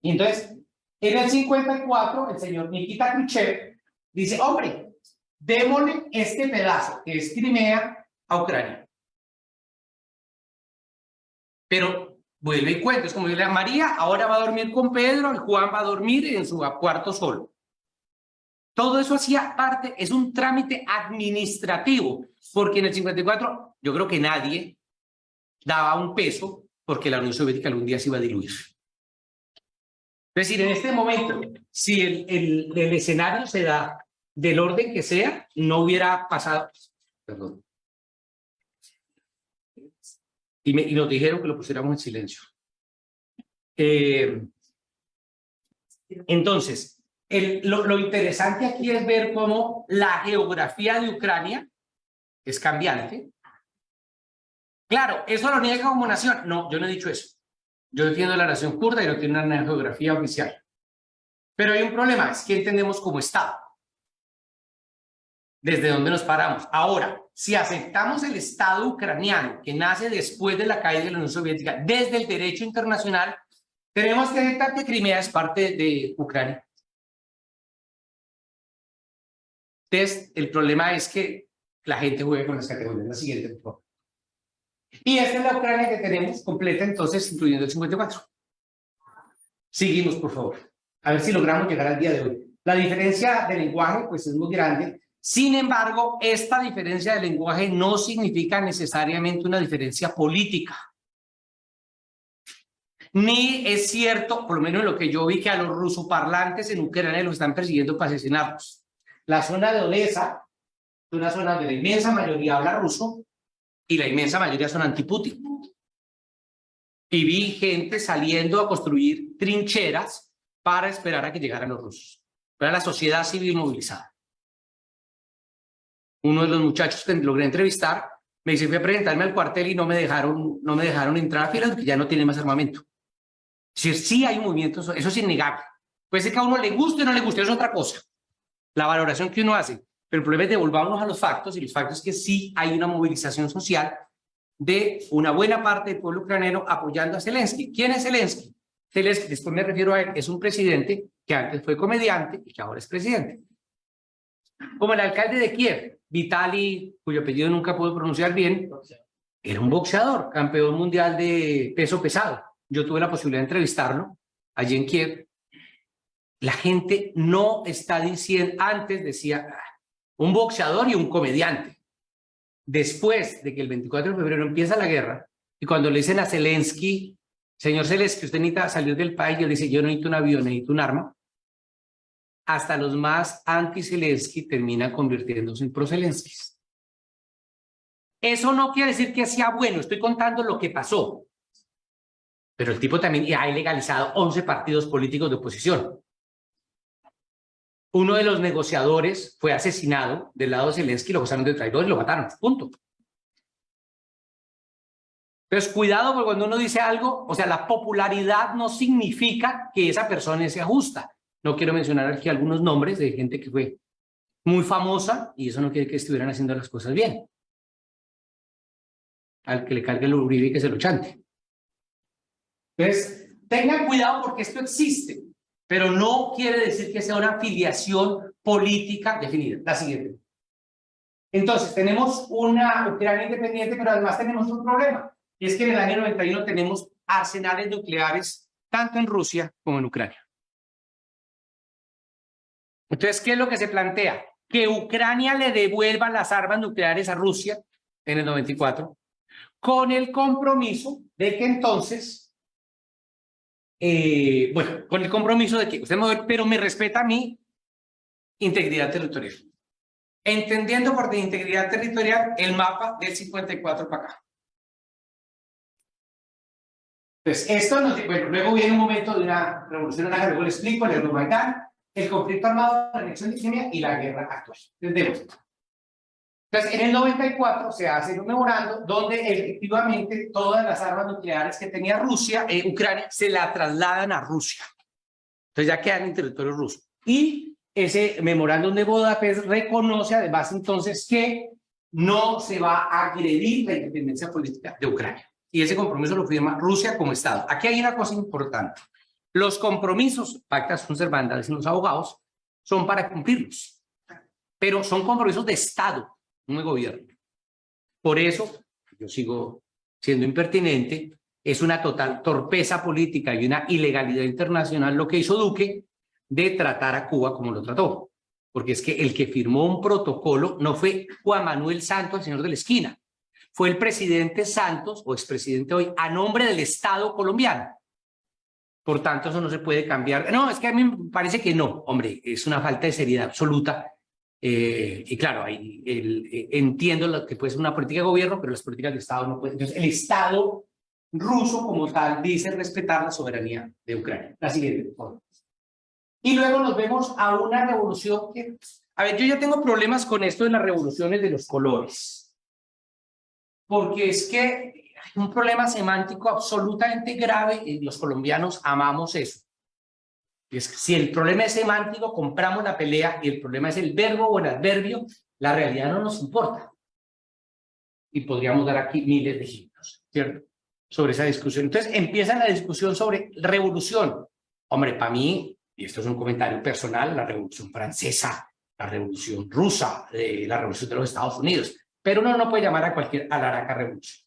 Y entonces, en el 54, el señor Nikita Khrushchev dice, hombre, démosle este pedazo, que es Crimea, a Ucrania. Pero vuelve y cuenta, es como decirle a María, ahora va a dormir con Pedro, y Juan va a dormir en su cuarto solo. Todo eso hacía parte, es un trámite administrativo, porque en el 54 yo creo que nadie daba un peso porque la Unión Soviética algún día se iba a diluir. Es decir, en este momento, si el escenario se da del orden que sea, no hubiera pasado... Perdón. Y nos dijeron que lo pusiéramos en silencio. Entonces... Lo interesante aquí es ver cómo la geografía de Ucrania es cambiante. Claro, ¿eso lo niega como nación? No, yo no he dicho eso. Yo defiendo la nación kurda y no tiene una geografía oficial. Pero hay un problema, es que entendemos como Estado. ¿Desde dónde nos paramos? Ahora, si aceptamos el Estado ucraniano, que nace después de la caída de la Unión Soviética, desde el derecho internacional, tenemos que aceptar que Crimea es parte de Ucrania. Entonces, el problema es que la gente juega con las categorías. La siguiente, por favor. Y esta es la Ucrania que tenemos completa, entonces, incluyendo el 54. Seguimos, por favor. A ver si logramos llegar al día de hoy. La diferencia de lenguaje, pues, es muy grande. Sin embargo, esta diferencia de lenguaje no significa necesariamente una diferencia política. Ni es cierto, por lo menos en lo que yo vi, que a los rusoparlantes en Ucrania los están persiguiendo para asesinarlos. La zona de Odessa es una zona donde la inmensa mayoría habla ruso y la inmensa mayoría son anti-Putin. Y vi gente saliendo a construir trincheras para esperar a que llegaran los rusos. Era la sociedad civil movilizada. Uno de los muchachos que logré entrevistar me dice: fui a presentarme al cuartel y no me dejaron entrar a filas porque ya no tienen más armamento. Es decir, sí hay un movimiento, eso es innegable. Puede ser que a uno le guste o no le guste, es otra cosa. La valoración que uno hace. Pero el problema es devolvámonos a los factos, y los factos es que sí hay una movilización social de una buena parte del pueblo ucraniano apoyando a Zelensky. ¿Quién es Zelensky? Zelensky, después me refiero a él, es un presidente que antes fue comediante y que ahora es presidente. Como el alcalde de Kiev, Vitaly, cuyo apellido nunca puedo pronunciar bien, era un boxeador, campeón mundial de peso pesado. Yo tuve la posibilidad de entrevistarlo allí en Kiev. La gente no está diciendo, antes decía un boxeador y un comediante. Después de que el 24 de febrero empieza la guerra, y cuando le dicen a Zelensky: señor Zelensky, usted necesita salir del país, y él dice: yo no necesito un avión, necesito un arma. Hasta los más anti-Zelensky terminan convirtiéndose en pro-Zelensky. Eso no quiere decir que sea bueno, estoy contando lo que pasó. Pero el tipo también ha ilegalizado 11 partidos políticos de oposición. Uno de los negociadores fue asesinado del lado de Zelensky, lo acusaron de traidor y lo mataron, punto. Entonces, cuidado, porque cuando uno dice algo, o sea, la popularidad no significa que esa persona sea justa. No quiero mencionar aquí algunos nombres de gente que fue muy famosa, y eso no quiere que estuvieran haciendo las cosas bien. Al que le cargue el Uribe y que se lo chante. Entonces, tengan cuidado porque esto existe, pero no quiere decir que sea una afiliación política definida. La siguiente. Entonces, tenemos una Ucrania independiente, pero además tenemos un problema. Y es que en el año 91 tenemos arsenales nucleares tanto en Rusia como en Ucrania. Entonces, ¿qué es lo que se plantea? Que Ucrania le devuelva las armas nucleares a Rusia en el 94, con el compromiso de que entonces, con el compromiso de que usted pero me respeta a mi integridad territorial. Entendiendo por de integridad territorial el mapa del 54 para acá. Entonces, esto nos, bueno, luego viene un momento de una revolución en la que luego le explico, el Euromaidan, el conflicto armado, la anexión de Crimea y la guerra actual. Entonces, en el 94 se hace un memorando donde efectivamente todas las armas nucleares que tenía Rusia, Ucrania, se la trasladan a Rusia. Entonces ya quedan en territorio ruso. Y ese memorándum de Budapest reconoce además entonces que no se va a agredir la independencia política de Ucrania. Y ese compromiso lo firma Rusia como Estado. Aquí hay una cosa importante. Los compromisos, pacta sunt servanda, dicen los abogados, son para cumplirlos. Pero son compromisos de Estado, no de gobierno. Por eso, yo sigo siendo impertinente, es una total torpeza política y una ilegalidad internacional lo que hizo Duque de tratar a Cuba como lo trató. Porque es que el que firmó un protocolo no fue Juan Manuel Santos, el señor de la esquina. Fue el presidente Santos, o expresidente hoy, a nombre del Estado colombiano. Por tanto, eso no se puede cambiar. No, es que a mí me parece que no. Hombre, es una falta de seriedad absoluta. Y claro, ahí entiendo lo que puede ser una política de gobierno, pero las políticas de Estado no pueden. Entonces, el Estado ruso como tal dice respetar la soberanía de Ucrania. La siguiente, por favor. Y luego nos vemos a una revolución que... A ver, yo ya tengo problemas con esto de las revoluciones de los colores. Porque es que hay un problema semántico absolutamente grave y los colombianos amamos eso. Y es que si el problema es semántico, compramos la pelea, y el problema es el verbo o el adverbio, la realidad no nos importa. Y podríamos dar aquí miles de ejemplos, ¿cierto? Sobre esa discusión. Entonces empieza la discusión sobre revolución. Hombre, para mí, y esto es un comentario personal, la revolución francesa, la revolución rusa, la revolución de los Estados Unidos. Pero uno no puede llamar a cualquier alaraca revolución.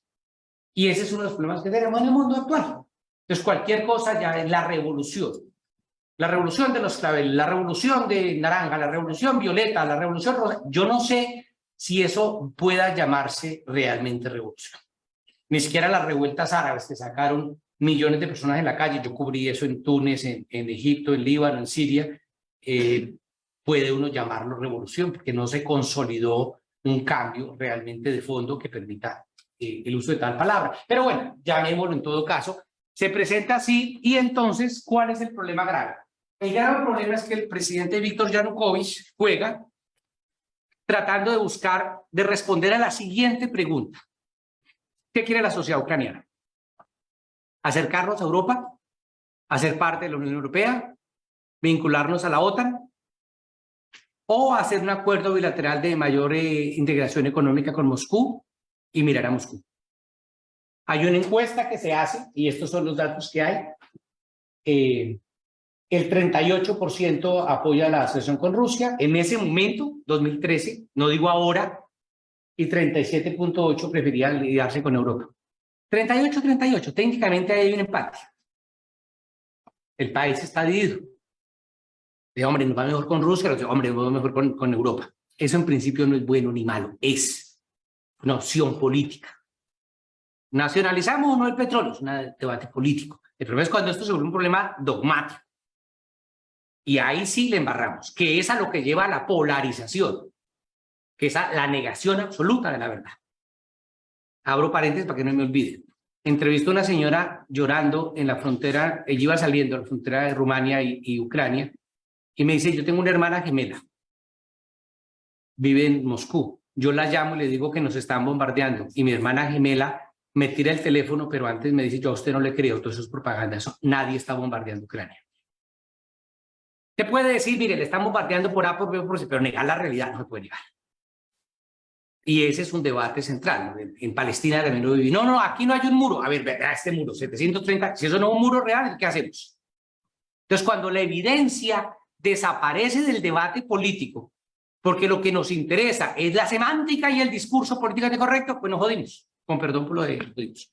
Y ese es uno de los problemas que tenemos en el mundo actual. Entonces, cualquier cosa ya es la revolución. La revolución de los claveles, la revolución de naranja, la revolución violeta, la revolución rosa. Yo no sé si eso pueda llamarse realmente revolución. Ni siquiera las revueltas árabes que sacaron millones de personas en la calle. Yo cubrí eso en Túnez, en Egipto, en Líbano, en Siria. Puede uno llamarlo revolución, porque no se consolidó un cambio realmente de fondo que permita el uso de tal palabra. Pero bueno, llamémoslo en todo caso. Se presenta así, y entonces, ¿cuál es el problema grave? El grave problema es que el presidente Víctor Yanukovych juega tratando de buscar, de responder a la siguiente pregunta. ¿Qué quiere la sociedad ucraniana? ¿Acercarnos a Europa? ¿Hacer parte de la Unión Europea? ¿Vincularnos a la OTAN? ¿O hacer un acuerdo bilateral de mayor integración económica con Moscú y mirar a Moscú? Hay una encuesta que se hace, y estos son los datos que hay. El 38% apoya la asociación con Rusia en ese momento, 2013, no digo ahora, y 37.8% prefería lidiarse con Europa. 38, técnicamente hay un empate. El país está dividido. De hombre, nos va mejor con Rusia, de hombre, nos va mejor con Europa. Eso en principio no es bueno ni malo, es una opción política. ¿Nacionalizamos o no el petróleo? Es un debate político. El problema es cuando esto se vuelve un problema dogmático. Y ahí sí le embarramos, que es a lo que lleva a la polarización, que es a la negación absoluta de la verdad. Abro paréntesis para que no me olvide. Entrevistó a una señora llorando en la frontera, ella iba saliendo a la frontera de Rumania y Ucrania, y me dice, yo tengo una hermana gemela, vive en Moscú. Yo la llamo y le digo que nos están bombardeando, y mi hermana gemela me tira el teléfono, pero antes me dice, yo a usted no le creo, todo eso es propaganda, eso, nadie está bombardeando Ucrania. Usted puede decir, mire, le están bombardeando por A, por B, por C, pero negar la realidad no se puede negar. Y ese es un debate central, ¿no? En Palestina también lo viví. No, aquí no hay un muro. A ver, este muro, 730, si eso no es un muro real, ¿qué hacemos? Entonces, cuando la evidencia desaparece del debate político, porque lo que nos interesa es la semántica y el discurso políticamente correcto, pues nos jodimos. Con perdón por lo de jodimos.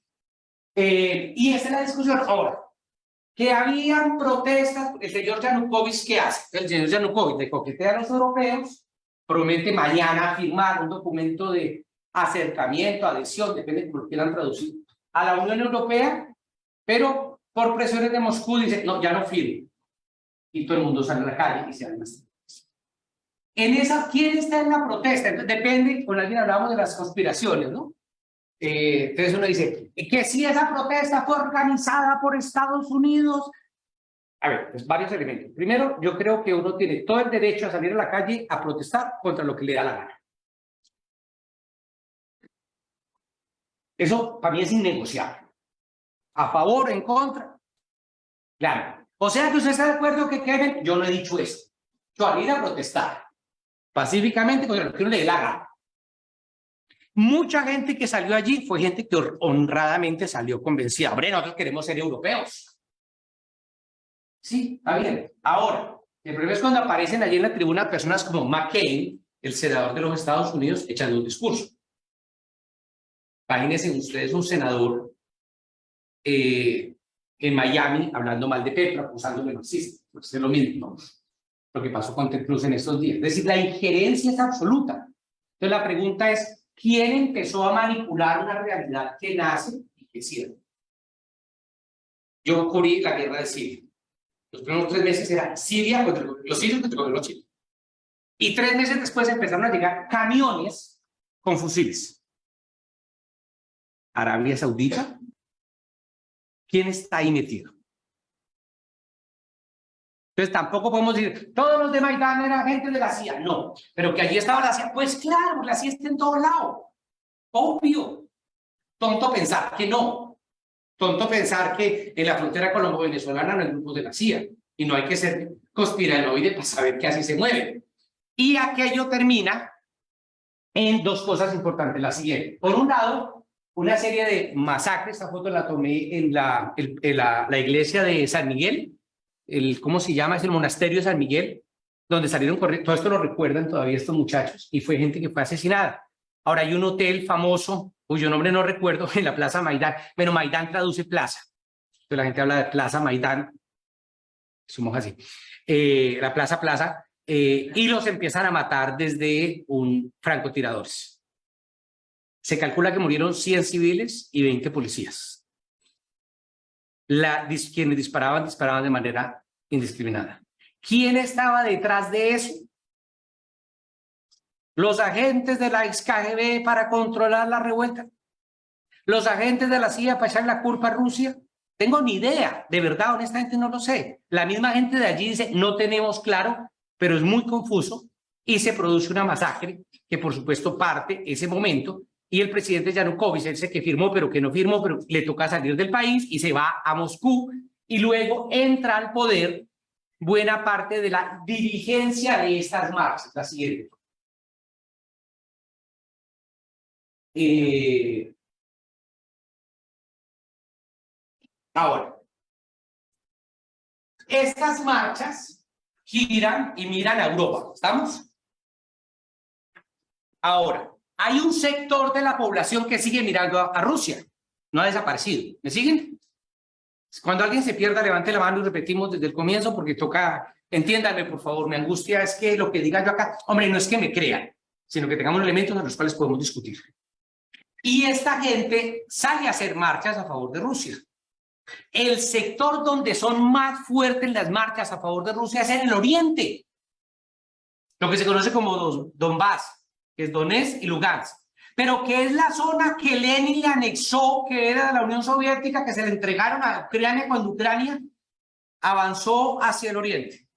Y esa es la discusión. Ahora, que habían protestas, el señor Yanukovych, ¿qué hace? El señor Yanukovych le coquetea a los europeos, promete mañana firmar un documento de acercamiento, adhesión, depende de cómo lo quieran traducir, a la Unión Europea, pero por presiones de Moscú dice, no, ya no firme. Y todo el mundo sale a la calle y se arma. En esa, ¿quién está en la protesta? Entonces depende, con alguien hablamos de las conspiraciones, ¿no? Entonces uno dice, que si esa protesta fue organizada por Estados Unidos. A ver, pues varios elementos. Primero, yo creo que uno tiene todo el derecho a salir a la calle a protestar contra lo que le da la gana. Eso para mí es innegociable. ¿A favor o en contra? Claro. O sea que usted está de acuerdo que Kevin, yo no he dicho eso. Yo a ir a protestar pacíficamente contra lo que uno le dé la gana. Mucha gente que salió allí fue gente que honradamente salió convencida. Hombre, nosotros queremos ser europeos. Sí, está bien. Ahora, el problema es cuando aparecen allí en la tribuna personas como McCain, el senador de los Estados Unidos, echando un discurso. Imagínense ustedes un senador en Miami hablando mal de Petro, acusándole de marxista. Pues es lo mismo, ¿no? Lo que pasó con Ted Cruz en estos días. Es decir, la injerencia es absoluta. Entonces la pregunta es, ¿quién empezó a manipular una realidad que nace y que cierra? Yo cubrí la guerra de Siria. Los primeros 3 meses era Siria contra los sirios contra los chinos. Y 3 meses después empezaron a llegar camiones con fusiles. Arabia Saudita. ¿Quién está ahí metido? Entonces tampoco podemos decir, todos los de Maidán eran gente de la CIA. No, pero que allí estaba la CIA. Pues claro, la CIA está en todos lados. Obvio. Tonto pensar que no. Tonto pensar que en la frontera colombo-venezolana no hay grupos de la CIA. Y no hay que ser conspiranoide para saber que así se mueve. Y aquello termina en 2 cosas importantes. La siguiente. Por un lado, una serie de masacres. Esta foto la tomé en la iglesia de San Miguel. ¿Cómo se llama? Es el monasterio de San Miguel, donde salieron corriendo. Todo esto lo recuerdan todavía estos muchachos. Y fue gente que fue asesinada. Ahora hay un hotel famoso, cuyo nombre no recuerdo, en la Plaza Maidán. Bueno, Maidán traduce plaza. Entonces la gente habla de Plaza Maidán. Somos así. La plaza. Y los empiezan a matar desde un francotiradores. Se calcula que murieron 100 civiles y 20 policías. quienes disparaban de manera indiscriminada. ¿Quién estaba detrás de eso? Los agentes de la ex KGB para controlar la revuelta. Los agentes de la CIA para echar la culpa a Rusia. Tengo ni idea, de verdad, honestamente no lo sé. La misma gente de allí dice, no tenemos claro, pero es muy confuso y se produce una masacre que por supuesto parte ese momento y el presidente Yanukovych dice que firmó, pero que no firmó, pero le toca salir del país y se va a Moscú y luego entra al poder buena parte de la dirigencia de estas marchas, la siguiente. Ahora, estas marchas giran y miran a Europa, ¿estamos? Ahora, hay un sector de la población que sigue mirando a Rusia, no ha desaparecido, ¿me siguen? Cuando alguien se pierda, levante la mano y repetimos desde el comienzo porque toca, entiéndanme por favor, mi angustia es que lo que diga yo acá, hombre, no es que me crean, sino que tengamos elementos en los cuales podemos discutir. Y esta gente sale a hacer marchas a favor de Rusia. El sector donde son más fuertes las marchas a favor de Rusia es en el oriente, lo que se conoce como Donbass, que es Donetsk y Lugansk, pero que es la zona que Lenin le anexó, que era de la Unión Soviética, que se le entregaron a Ucrania cuando Ucrania avanzó hacia el oriente.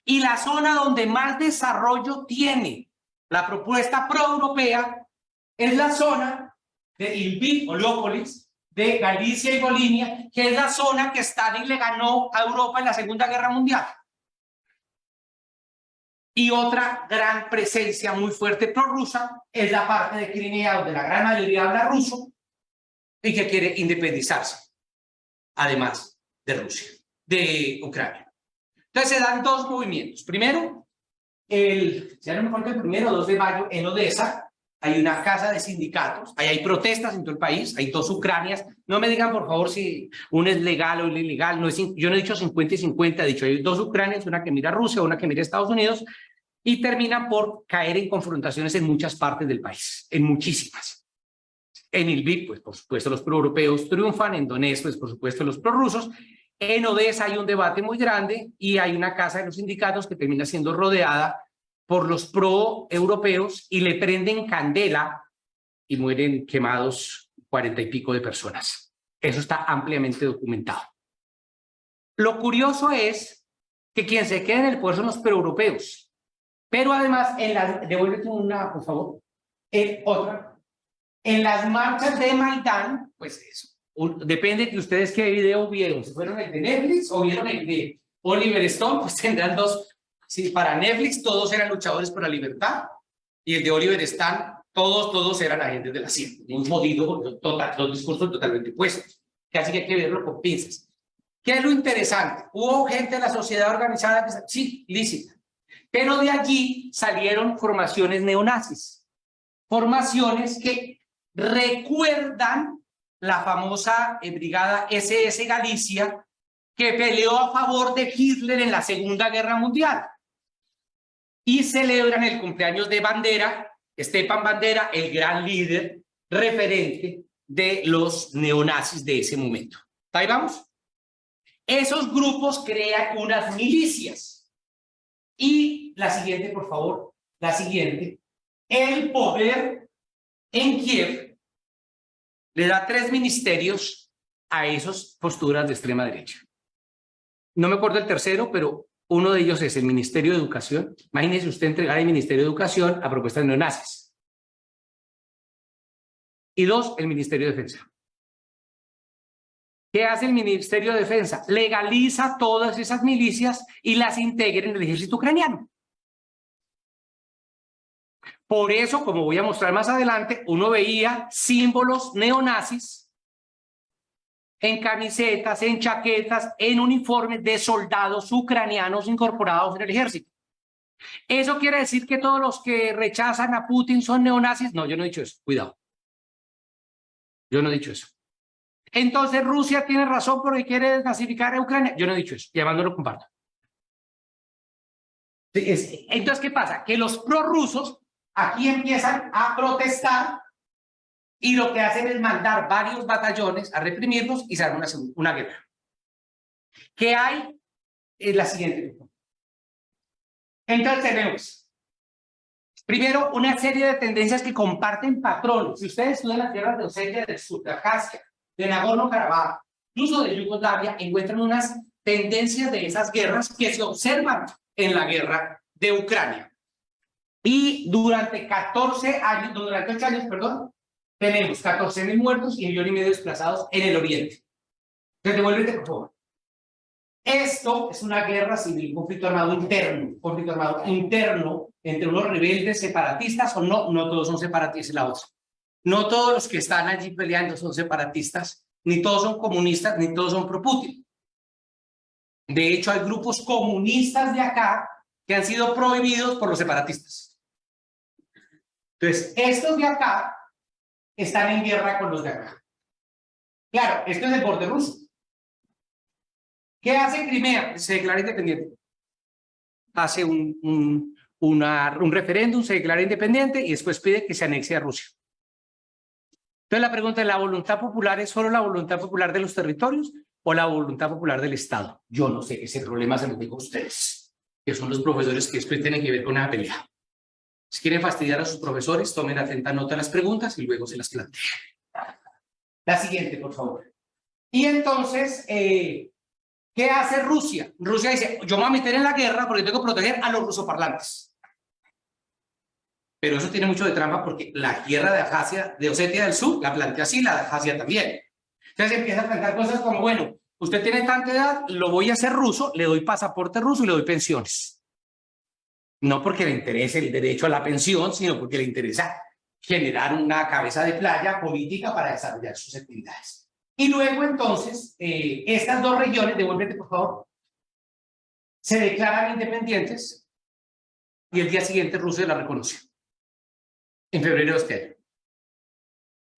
Y la zona donde más desarrollo tiene la propuesta proeuropea es la zona de Lviv o Leópolis, de Galicia y Volhynia, que es la zona que Stalin le ganó a Europa en la Segunda Guerra Mundial. Y otra gran presencia muy fuerte prorrusa es la parte de Crimea, donde la gran mayoría habla ruso y que quiere independizarse, además de Rusia, de Ucrania. Entonces se dan dos movimientos. Primero, ya no me acuerdo, el primero, 2 de mayo, en Odessa, hay una casa de sindicatos, ahí hay protestas en todo el país, hay 2 Ucranias. No me digan, por favor, si una es legal o ilegal. No es, yo no he dicho 50 y 50, he dicho hay 2 Ucranias, una que mira a Rusia, una que mira a Estados Unidos, y terminan por caer en confrontaciones en muchas partes del país, en muchísimas. En Lviv, pues por supuesto los proeuropeos triunfan, en Donetsk, pues por supuesto los prorrusos. En Odessa hay un debate muy grande y hay una casa de los sindicatos que termina siendo rodeada por los pro-europeos y le prenden candela y mueren quemados 40 y pico de personas. Eso está ampliamente documentado. Lo curioso es que quien se queda en el poder son los pro-europeos. Pero además, devuélvete una, por favor, otra. En las marchas de Maidán, pues eso, depende de ustedes qué video vieron. Si fueron el de Netflix o vieron el de Oliver Stone, pues tendrán 2. Sí, para Netflix todos eran luchadores por la libertad y el de Oliver Stone, todos eran agentes de la CIA. Un jodido total, 2 discursos totalmente opuestos. Casi que hay que verlo con pinzas. ¿Qué es lo interesante? Hubo gente de la sociedad organizada que sí, lícita. Pero de allí salieron formaciones neonazis, formaciones que recuerdan la famosa brigada SS Galicia que peleó a favor de Hitler en la Segunda Guerra Mundial y celebran el cumpleaños de Bandera, Stepan Bandera, el gran líder referente de los neonazis de ese momento. ¿Ahí vamos? Esos grupos crean unas milicias. Y la siguiente, por favor, la siguiente. El poder en Kiev le da 3 ministerios a esas posturas de extrema derecha. No me acuerdo el tercero, pero uno de ellos es el Ministerio de Educación. Imagínese usted entregar el Ministerio de Educación a propuestas neonazis. Y 2, el Ministerio de Defensa. ¿Qué hace el Ministerio de Defensa? Legaliza todas esas milicias y las integra en el ejército ucraniano. Por eso, como voy a mostrar más adelante, uno veía símbolos neonazis en camisetas, en chaquetas, en uniformes de soldados ucranianos incorporados en el ejército. ¿Eso quiere decir que todos los que rechazan a Putin son neonazis? No, yo no he dicho eso, cuidado. Yo no he dicho eso. Entonces Rusia tiene razón porque quiere desnazificar a Ucrania. Yo no he dicho eso, y además no lo comparto. Entonces, ¿qué pasa? Que los prorrusos aquí empiezan a protestar Y lo que hacen es mandar varios batallones a reprimirlos y se arma una guerra. ¿Qué hay? Es la siguiente. Entonces tenemos, primero, una serie de tendencias que comparten patrones. Si ustedes estudian las tierras de Osetia del Sur, de Abjasia, de Nagorno-Karabaj, incluso de Yugoslavia, encuentran unas tendencias de esas guerras que se observan en la guerra de Ucrania. Y durante 14 años, durante 8 años, perdón, tenemos 14.000 muertos y 1,5 millones desplazados en el oriente. Entonces, devuélvete, por favor. Esto es una guerra civil, un conflicto armado interno entre unos rebeldes separatistas o no, no todos son separatistas, la otra. No todos los que están allí peleando son separatistas, ni todos son comunistas, ni todos son pro-Putin. De hecho, hay grupos comunistas de acá que han sido prohibidos por los separatistas. Entonces, estos de acá están en guerra con los de acá. Claro, esto es el borde ruso. ¿Qué hace Crimea? Se declara independiente. Hace un referéndum, se declara independiente y después pide que se anexe a Rusia. Entonces la pregunta es, ¿la voluntad popular es solo la voluntad popular de los territorios o la voluntad popular del Estado? Yo no sé, ese problema se lo digo a ustedes, que son los profesores que después tienen que ver con la pelea. Si quieren fastidiar a sus profesores, tomen atenta nota de las preguntas y luego se las plantean. La siguiente, por favor. Y entonces, ¿qué hace Rusia? Rusia dice, yo me voy a meter en la guerra porque tengo que proteger a los rusoparlantes. Pero eso tiene mucho de trampa porque la guerra de Abjasia, de Osetia del Sur, la plantea así, la de Abjasia también. Entonces empieza a plantear cosas como, bueno, usted tiene tanta edad, lo voy a hacer ruso, le doy pasaporte ruso y le doy pensiones. No porque le interese el derecho a la pensión, sino porque le interesa generar una cabeza de playa política para desarrollar sus actividades. Y luego, entonces, estas dos regiones, devuélvete, por favor, se declaran independientes y el día siguiente Rusia la reconoció. En febrero de este año.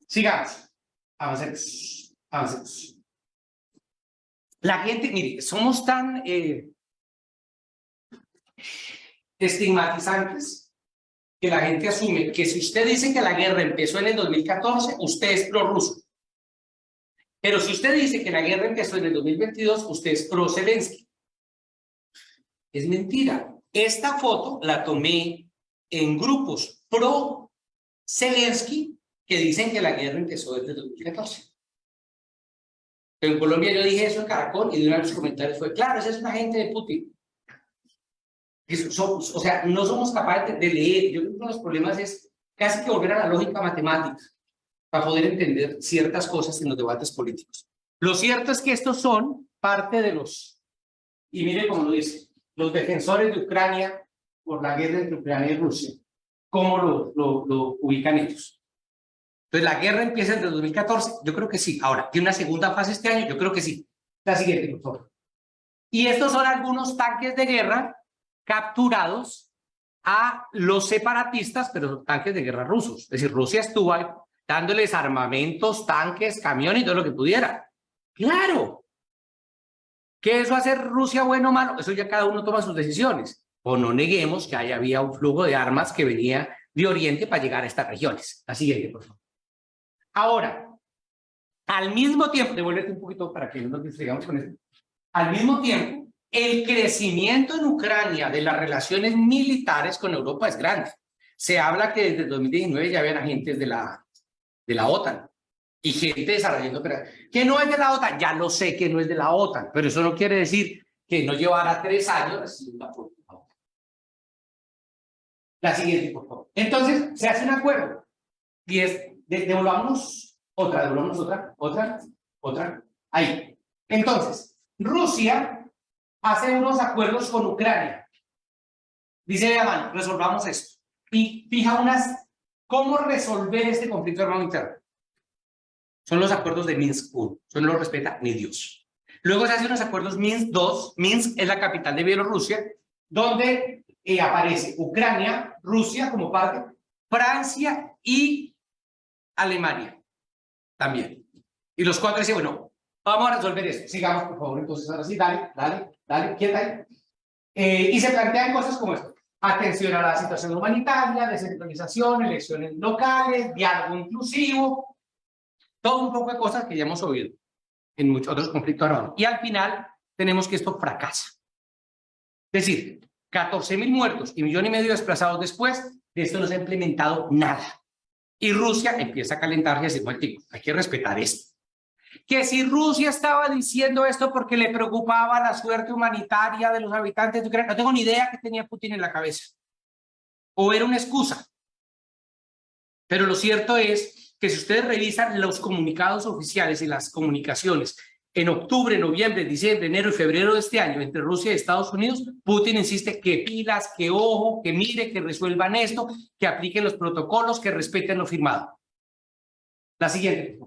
Sigamos. Avancemos. Avancemos. La gente, mire, somos tan estigmatizantes que la gente asume que si usted dice que la guerra empezó en el 2014, usted es prorruso. Pero si usted dice que la guerra empezó en el 2022, usted es pro-Zelensky. Es mentira. Esta foto la tomé en grupos pro-Zelensky que dicen que la guerra empezó desde el 2014. Pero en Colombia yo dije eso en Caracol y de uno de los comentarios fue, claro, ese es un agente de Putin. O sea, no somos capaces de leer. Yo creo que uno de los problemas es casi que volver a la lógica matemática para poder entender ciertas cosas en los debates políticos. Lo cierto es que estos son parte de los, y mire cómo lo dice, los defensores de Ucrania por la guerra entre Ucrania y Rusia, cómo lo ubican ellos. Entonces, ¿la guerra empieza desde 2014? Yo creo que sí. Ahora, ¿tiene una segunda fase este año? Yo creo que sí. La siguiente, por favor. Y estos son algunos tanques de guerra capturados a los separatistas, pero son tanques de guerra rusos. Es decir, Rusia estuvo ahí dándoles armamentos, tanques, camiones y todo lo que pudiera. ¡Claro! ¿Qué eso hace Rusia bueno o malo? Eso ya cada uno toma sus decisiones. O no neguemos que había un flujo de armas que venía de Oriente para llegar a estas regiones. La siguiente, por favor. Ahora, al mismo tiempo, devuélvete un poquito para que no nos distraigamos con esto. Al mismo tiempo, el crecimiento en Ucrania de las relaciones militares con Europa es grande. Se habla que desde 2019 ya habían agentes de la OTAN y gente desarrollando operaciones. Que no es de la OTAN, ya lo sé que no es de la OTAN, pero eso no quiere decir que no llevara 3 años. La siguiente, por favor. Entonces, se hace un acuerdo y es, devolvamos otra. Ahí. Entonces, Rusia hace unos acuerdos con Ucrania. Dice, vean, resolvamos esto. Y fija cómo resolver este conflicto armado interno. Son los acuerdos de Minsk 1. Eso no lo respeta ni Dios. Luego se hacen unos acuerdos Minsk 2. Minsk es la capital de Bielorrusia, donde aparece Ucrania, Rusia como parte, Francia y Alemania también. Y los 4 dicen, bueno, vamos a resolver esto. Sigamos, por favor. Entonces, ahora sí, dale, quieta ahí. Y se plantean cosas como esto. Atención a la situación humanitaria, descentralización, elecciones locales, diálogo inclusivo, todo un poco de cosas que ya hemos oído en muchos otros conflictos armados. Y al final tenemos que esto fracasa. Es decir, 14.000 muertos y 1,5 millones desplazados después, de esto no se ha implementado nada. Y Rusia empieza a calentarse y a decir, bueno, tío, hay que respetar esto. Que si Rusia estaba diciendo esto porque le preocupaba la suerte humanitaria de los habitantes de Ucrania, no tengo ni idea qué tenía Putin en la cabeza. O era una excusa. Pero lo cierto es que si ustedes revisan los comunicados oficiales y las comunicaciones en octubre, noviembre, diciembre, enero y febrero de este año entre Rusia y Estados Unidos, Putin insiste que pilas, que ojo, que mire, que resuelvan esto, que apliquen los protocolos, que respeten lo firmado. La siguiente.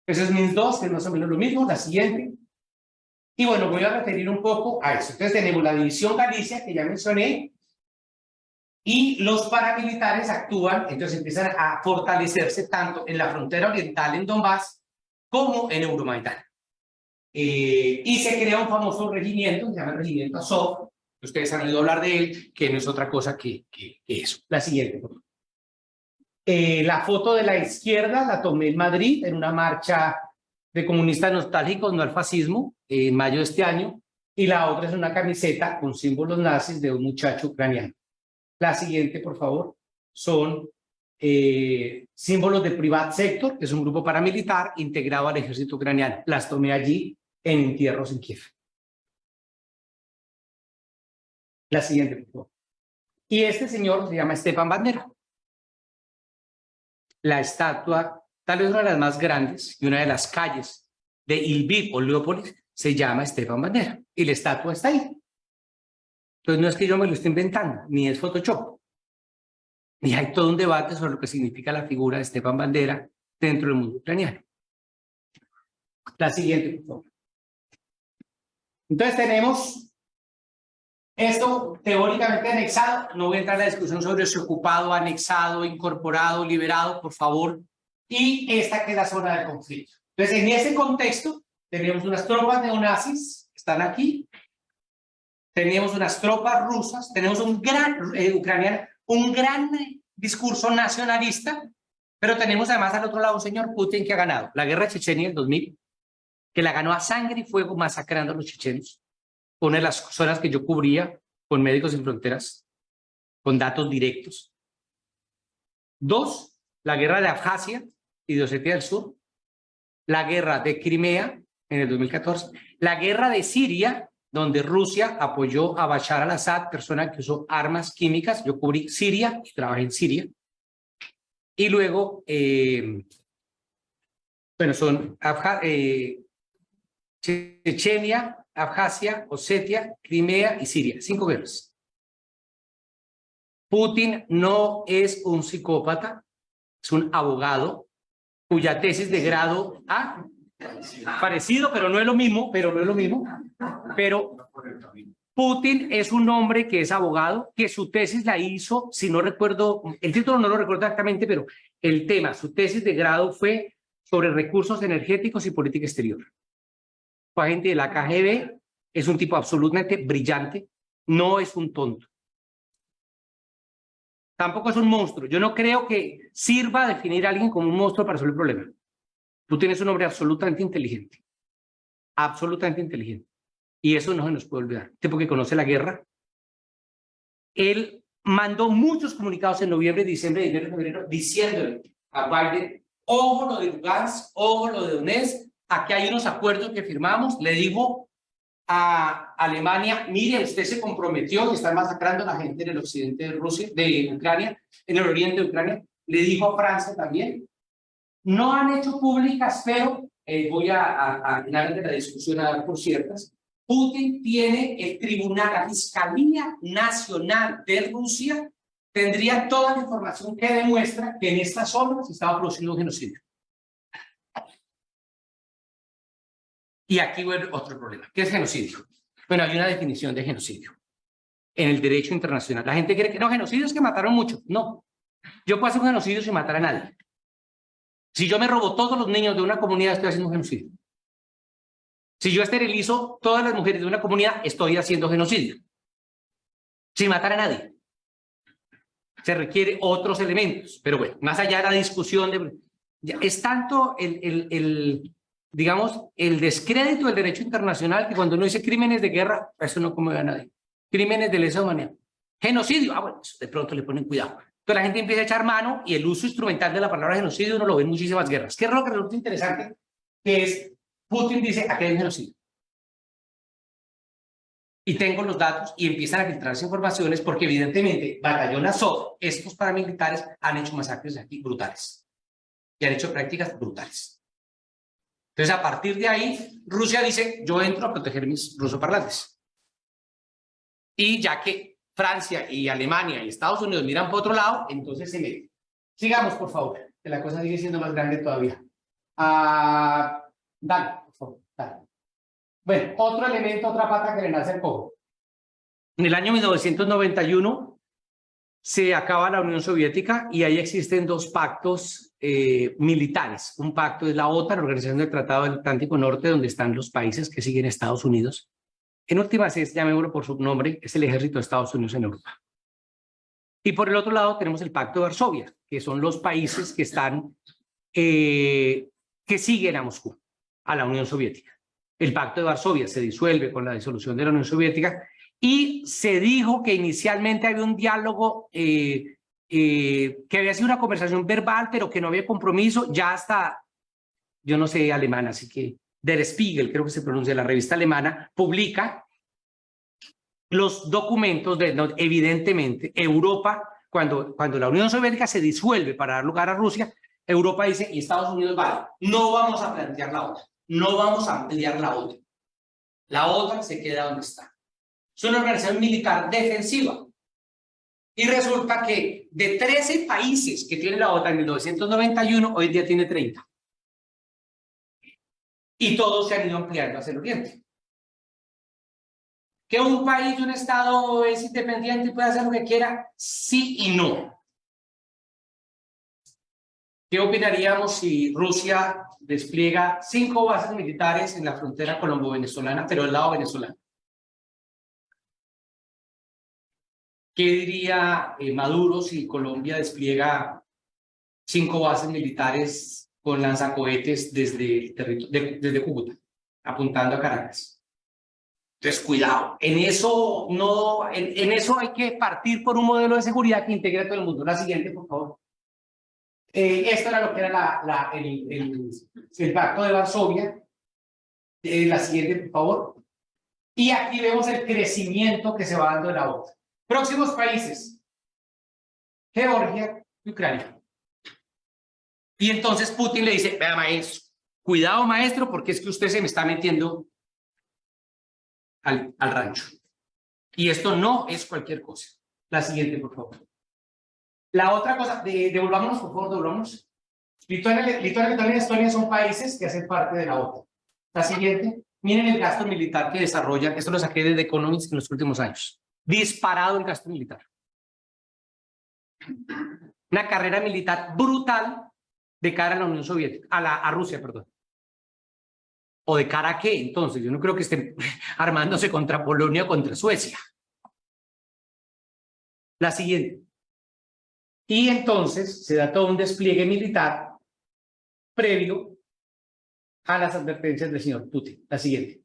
Ese es Minsk 2, que es más o menos lo mismo. La siguiente. Y bueno, voy a referir un poco a eso. Entonces tenemos la división Galicia, que ya mencioné, y los paramilitares actúan, entonces empiezan a fortalecerse tanto en la frontera oriental, en Donbass, como en Euromaidán. Y se crea un famoso regimiento, se llama el regimiento Azov, ustedes han oído hablar de él, que no es otra cosa que eso. La siguiente. La foto de la izquierda la tomé en Madrid, en una marcha de comunistas nostálgicos, no al fascismo, en mayo de este año, y la otra es una camiseta con símbolos nazis de un muchacho ucraniano. La siguiente, por favor, son símbolos de Privat Sector, que es un grupo paramilitar integrado al ejército ucraniano. Las tomé allí en entierros en Kiev. La siguiente, por favor. Y este señor se llama Stepan Bandera. La estatua, tal vez una de las más grandes y una de las calles de Lviv o Leópolis, se llama Stepan Bandera. Y la estatua está ahí. Entonces no es que yo me lo esté inventando, ni es Photoshop. Y hay todo un debate sobre lo que significa la figura de Stepan Bandera dentro del mundo ucraniano. La siguiente, por favor. Entonces tenemos esto teóricamente anexado. No voy a entrar en la discusión sobre si ocupado, anexado, incorporado, liberado, por favor. Y esta que es la zona de conflicto. Entonces, en ese contexto, tenemos unas tropas neonazis que están aquí. Tenemos unas tropas rusas. Tenemos un gran ucraniano, un gran discurso nacionalista. Pero tenemos además al otro lado un señor Putin que ha ganado la guerra de Chechenia en 2000, que la ganó a sangre y fuego masacrando a los chechenos. Una de las zonas que yo cubría con Médicos Sin Fronteras, con datos directos. 2, la guerra de Abjasia y de Osetia del Sur, la guerra de Crimea en el 2014, la guerra de Siria, donde Rusia apoyó a Bashar al-Assad, persona que usó armas químicas. Yo cubrí Siria y trabajé en Siria. Y luego, bueno, son Chechenia, Abjasia, Osetia, Crimea y Siria. 5 guerras. Putin no es un psicópata, es un abogado cuya tesis de grado A, parecido, pero no es lo mismo, pero Putin es un hombre que es abogado, que su tesis la hizo, si no recuerdo, el título no lo recuerdo exactamente, pero el tema, su tesis de grado fue sobre recursos energéticos y política exterior. Fue agente de la KGB, es un tipo absolutamente brillante, no es un tonto. Tampoco es un monstruo. Yo no creo que sirva a definir a alguien como un monstruo para resolver el problema. Putin es un hombre absolutamente inteligente. Absolutamente inteligente. Y eso no se nos puede olvidar. Tipo que conoce la guerra. Él mandó muchos comunicados en noviembre, diciembre, enero, febrero, diciéndole a Biden, ojo lo de Lugansk, ojo lo de Donetsk, aquí hay unos acuerdos que firmamos. Le dijo a Alemania, mire, usted se comprometió que están masacrando a la gente en el occidente de Rusia, de Ucrania, en el oriente de Ucrania. Le dijo a Francia también. No han hecho públicas, pero voy a final de la discusión a dar por ciertas. Putin tiene el tribunal, la Fiscalía Nacional de Rusia, tendría toda la información que demuestra que en esta zona se estaba produciendo un genocidio. Y aquí vuelve otro problema. ¿Qué es genocidio? Bueno, hay una definición de genocidio en el derecho internacional. La gente cree que no, genocidio es que mataron mucho. No. Yo puedo hacer un genocidio sin matar a nadie. Si yo me robo todos los niños de una comunidad, estoy haciendo un genocidio. Si yo esterilizo todas las mujeres de una comunidad, estoy haciendo genocidio. Sin matar a nadie. Se requiere otros elementos. Pero bueno, más allá de la discusión Es tanto digamos, el descrédito del derecho internacional que cuando uno dice crímenes de guerra, eso no conmueve a nadie. Crímenes de lesa humanidad. Genocidio, bueno, eso de pronto le ponen cuidado. Entonces la gente empieza a echar mano y el uso instrumental de la palabra genocidio uno lo ve en muchísimas guerras. ¿Qué es lo que resulta interesante? Que es, Putin dice, aquí hay un genocidio. Y tengo los datos y empiezan a filtrarse informaciones porque evidentemente Batallón Azov, estos paramilitares han hecho masacres aquí brutales. Y han hecho prácticas brutales. Entonces a partir de ahí, Rusia dice, yo entro a proteger mis rusoparlantes. Y ya que Francia y Alemania y Estados Unidos miran por otro lado, entonces se meten. Sigamos, por favor, que la cosa sigue siendo más grande todavía. Dale, por favor, dale. Bueno, otro elemento, otra pata que le nace el cojo. En el año 1991 se acaba la Unión Soviética y ahí existen dos pactos militares. Un pacto es la OTAN, la Organización del Tratado del Atlántico Norte, donde están los países que siguen Estados Unidos. En últimas, llamémoslo por su nombre, es el ejército de Estados Unidos en Europa. Y por el otro lado tenemos el Pacto de Varsovia, que son los países que están, que siguen a Moscú, a la Unión Soviética. El Pacto de Varsovia se disuelve con la disolución de la Unión Soviética y se dijo que inicialmente había un diálogo que había sido una conversación verbal, pero que no había compromiso, ya hasta, yo no sé alemán, así que Der Spiegel, creo que se pronuncia, la revista alemana, publica los documentos de, no, evidentemente, Europa, cuando la Unión Soviética se disuelve para dar lugar a Rusia, Europa dice, y Estados Unidos, vale, no vamos a plantear la OTAN, no vamos a ampliar la OTAN. La OTAN se queda donde está. Es una organización militar defensiva. Y resulta que de 13 países que tiene la OTAN en 1991, hoy día tiene 30. Y todos se han ido ampliando hacia el oriente. ¿Que un país, un estado es independiente y puede hacer lo que quiera? Sí y no. ¿Qué opinaríamos si Rusia despliega 5 bases militares en la frontera colombo-venezolana, pero del lado venezolano? ¿Qué diría Maduro si Colombia despliega 5 bases militares con lanzacohetes desde Cúcuta, apuntando a Caracas? Entonces, cuidado. En eso, no, en eso hay que partir por un modelo de seguridad que integre a todo el mundo. La siguiente, por favor. Esto era lo que era el Pacto de Varsovia. La siguiente, por favor. Y aquí vemos el crecimiento que se va dando de la OTAN. Próximos países. Georgia y Ucrania. Y entonces Putin le dice, vea maestro, cuidado maestro, porque es que usted se me está metiendo al rancho. Y esto no es cualquier cosa. La siguiente, por favor. La otra cosa, devolvámonos, por favor, devolvámonos. Lituania, Letonia y Estonia son países que hacen parte de la OTAN. La siguiente, miren el gasto militar que desarrollan, esto lo saqué de The Economist en los últimos años. Disparado el gasto militar. Una carrera militar brutal de cara a la Unión Soviética, a Rusia, perdón. ¿O de cara a qué? Entonces, yo no creo que estén armándose contra Polonia o contra Suecia. La siguiente. Y entonces se da todo un despliegue militar previo a las advertencias del señor Putin. La siguiente.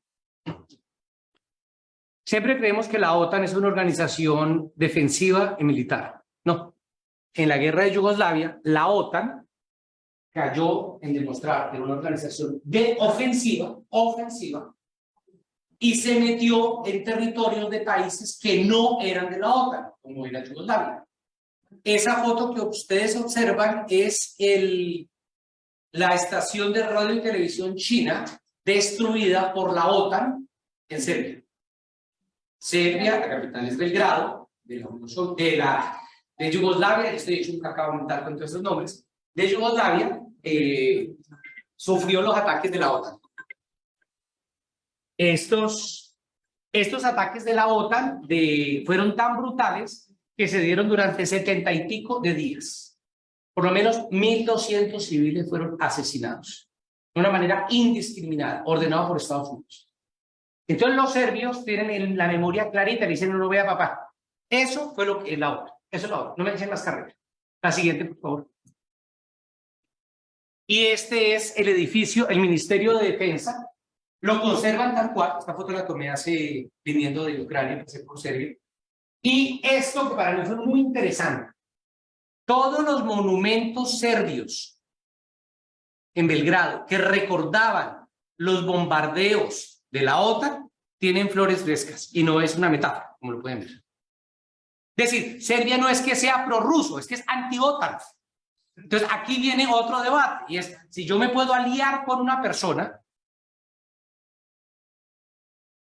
Siempre creemos que la OTAN es una organización defensiva y militar. No. En la guerra de Yugoslavia, la OTAN cayó en demostrar que era una organización de ofensiva, y se metió en territorios de países que no eran de la OTAN, como era Yugoslavia. Esa foto que ustedes observan es la estación de radio y televisión china destruida por la OTAN en Serbia. Serbia, la capital es Belgrado, de Yugoslavia, estoy hecho un cacao mental con todos esos nombres, de Yugoslavia, sufrió los ataques de la OTAN. Estos ataques de la OTAN fueron tan brutales que se dieron durante 70 y pico de días. Por lo menos 1.200 civiles fueron asesinados de una manera indiscriminada, ordenado por Estados Unidos. Entonces los serbios tienen en la memoria clarita, le dicen, no lo vea papá. Eso fue lo que es la OTAN. Eso es la OTAN. No me dicen más carreras. La siguiente, por favor. Y este es el edificio, el Ministerio de Defensa. Lo conservan tal cual. Esta foto la tomé hace, viniendo de Ucrania, pasé por Serbia. Y esto que para mí fue muy interesante. Todos los monumentos serbios en Belgrado que recordaban los bombardeos de la OTAN tienen flores frescas. Y no es una metáfora, como lo pueden ver. Es decir, Serbia no es que sea prorruso, es que es anti-OTAN. Entonces, aquí viene otro debate, y es, si yo me puedo aliar con una persona,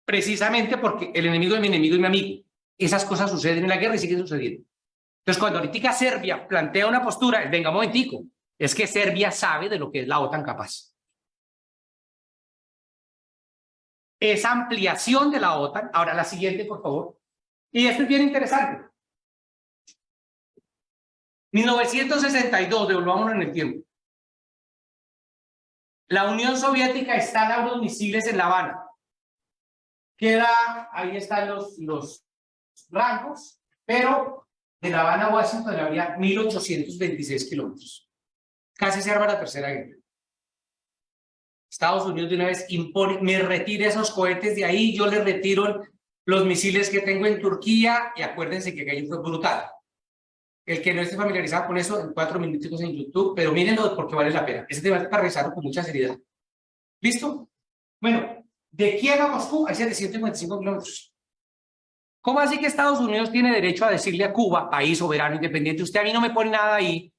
precisamente porque el enemigo de mi enemigo es mi amigo. Esas cosas suceden en la guerra y siguen sucediendo. Entonces, cuando ahorita Serbia plantea una postura, venga, un momentico, es que Serbia sabe de lo que es la OTAN capaz. Esa ampliación de la OTAN, ahora la siguiente, por favor, y esto es bien interesante. 1962, devolvámonos en el tiempo. La Unión Soviética instala unos misiles en La Habana. Ahí están los rangos, pero de La Habana a Washington habría 1826 kilómetros. Casi se arma la Tercera Guerra. Estados Unidos de una vez impone, me retire esos cohetes de ahí, yo le retiro los misiles que tengo en Turquía, y acuérdense que aquello fue brutal. El que no esté familiarizado con eso, en 4 minutos en YouTube, pero mírenlo porque vale la pena. Ese tema es para revisarlo con mucha seriedad. ¿Listo? Bueno, de Kiev a Moscú hay 755 kilómetros. ¿Cómo así que Estados Unidos tiene derecho a decirle a Cuba, país soberano independiente, usted a mí no me pone nada ahí,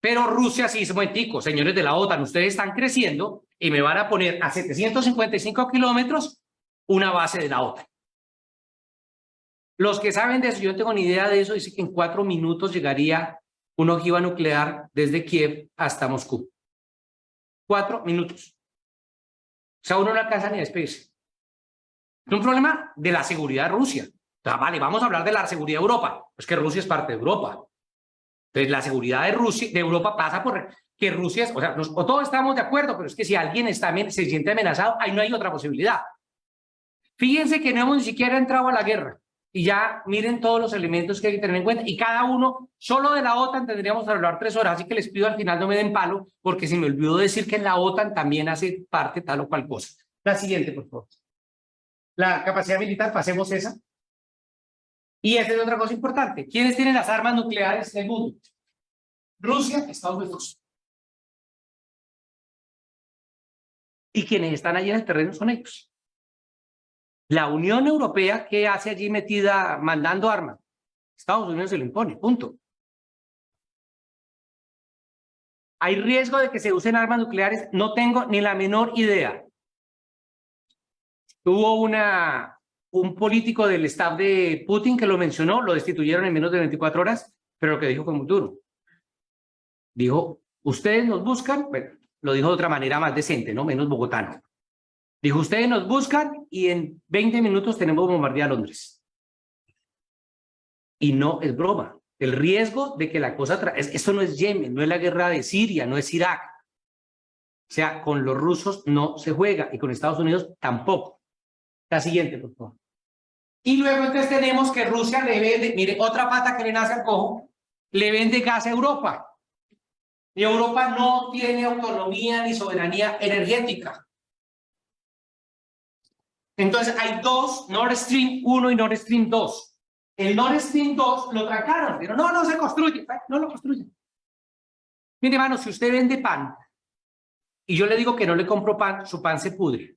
pero Rusia sí es momentico, señores de la OTAN, ustedes están creciendo y me van a poner a 755 kilómetros una base de la OTAN? Los que saben de eso, yo no tengo ni idea de eso, dicen que en 4 minutos llegaría una ojiva nuclear desde Kiev hasta Moscú. 4 minutos. O sea, uno no alcanza ni a despedirse. Es un problema de la seguridad de Rusia. O sea, vale, vamos a hablar de la seguridad de Europa. Es que Rusia es parte de Europa. Entonces, la seguridad de Rusia, de Europa pasa por que Rusia es, o sea, o todos estamos de acuerdo, pero es que si alguien se siente amenazado, ahí no hay otra posibilidad. Fíjense que no hemos ni siquiera entrado a la guerra. Y ya miren todos los elementos que hay que tener en cuenta. Y cada uno, solo de la OTAN tendríamos que hablar 3 horas. Así que les pido al final no me den palo, porque se me olvidó decir que en la OTAN también hace parte tal o cual cosa. La siguiente, por favor. La capacidad militar, pasemos esa. Y esta es otra cosa importante. ¿Quiénes tienen las armas nucleares en el mundo? Rusia, Estados Unidos. Y quienes están allí en el terreno son ellos. La Unión Europea, ¿qué hace allí metida mandando armas? Estados Unidos se lo impone, punto. ¿Hay riesgo de que se usen armas nucleares? No tengo ni la menor idea. Hubo un político del staff de Putin que lo mencionó, lo destituyeron en menos de 24 horas, pero lo que dijo fue muy duro. Dijo, ustedes nos buscan, bueno, lo dijo de otra manera más decente, ¿no? Menos bogotano. Dijo, ustedes nos buscan y en 20 minutos tenemos que bombardear Londres. Y no es broma. El riesgo de que la cosa... Esto no es Yemen, no es la guerra de Siria, no es Irak. O sea, con los rusos no se juega y con Estados Unidos tampoco. La siguiente, por favor. Y luego entonces tenemos que Rusia le vende, mire, otra pata que le nace al cojo, le vende gas a Europa. Y Europa no tiene autonomía ni soberanía energética. Entonces hay dos, Nord Stream 1 y Nord Stream 2. El Nord Stream 2 lo trancaron, pero no se construye, no lo construyen. Mire, hermano, si usted vende pan y yo le digo que no le compro pan, su pan se pudre.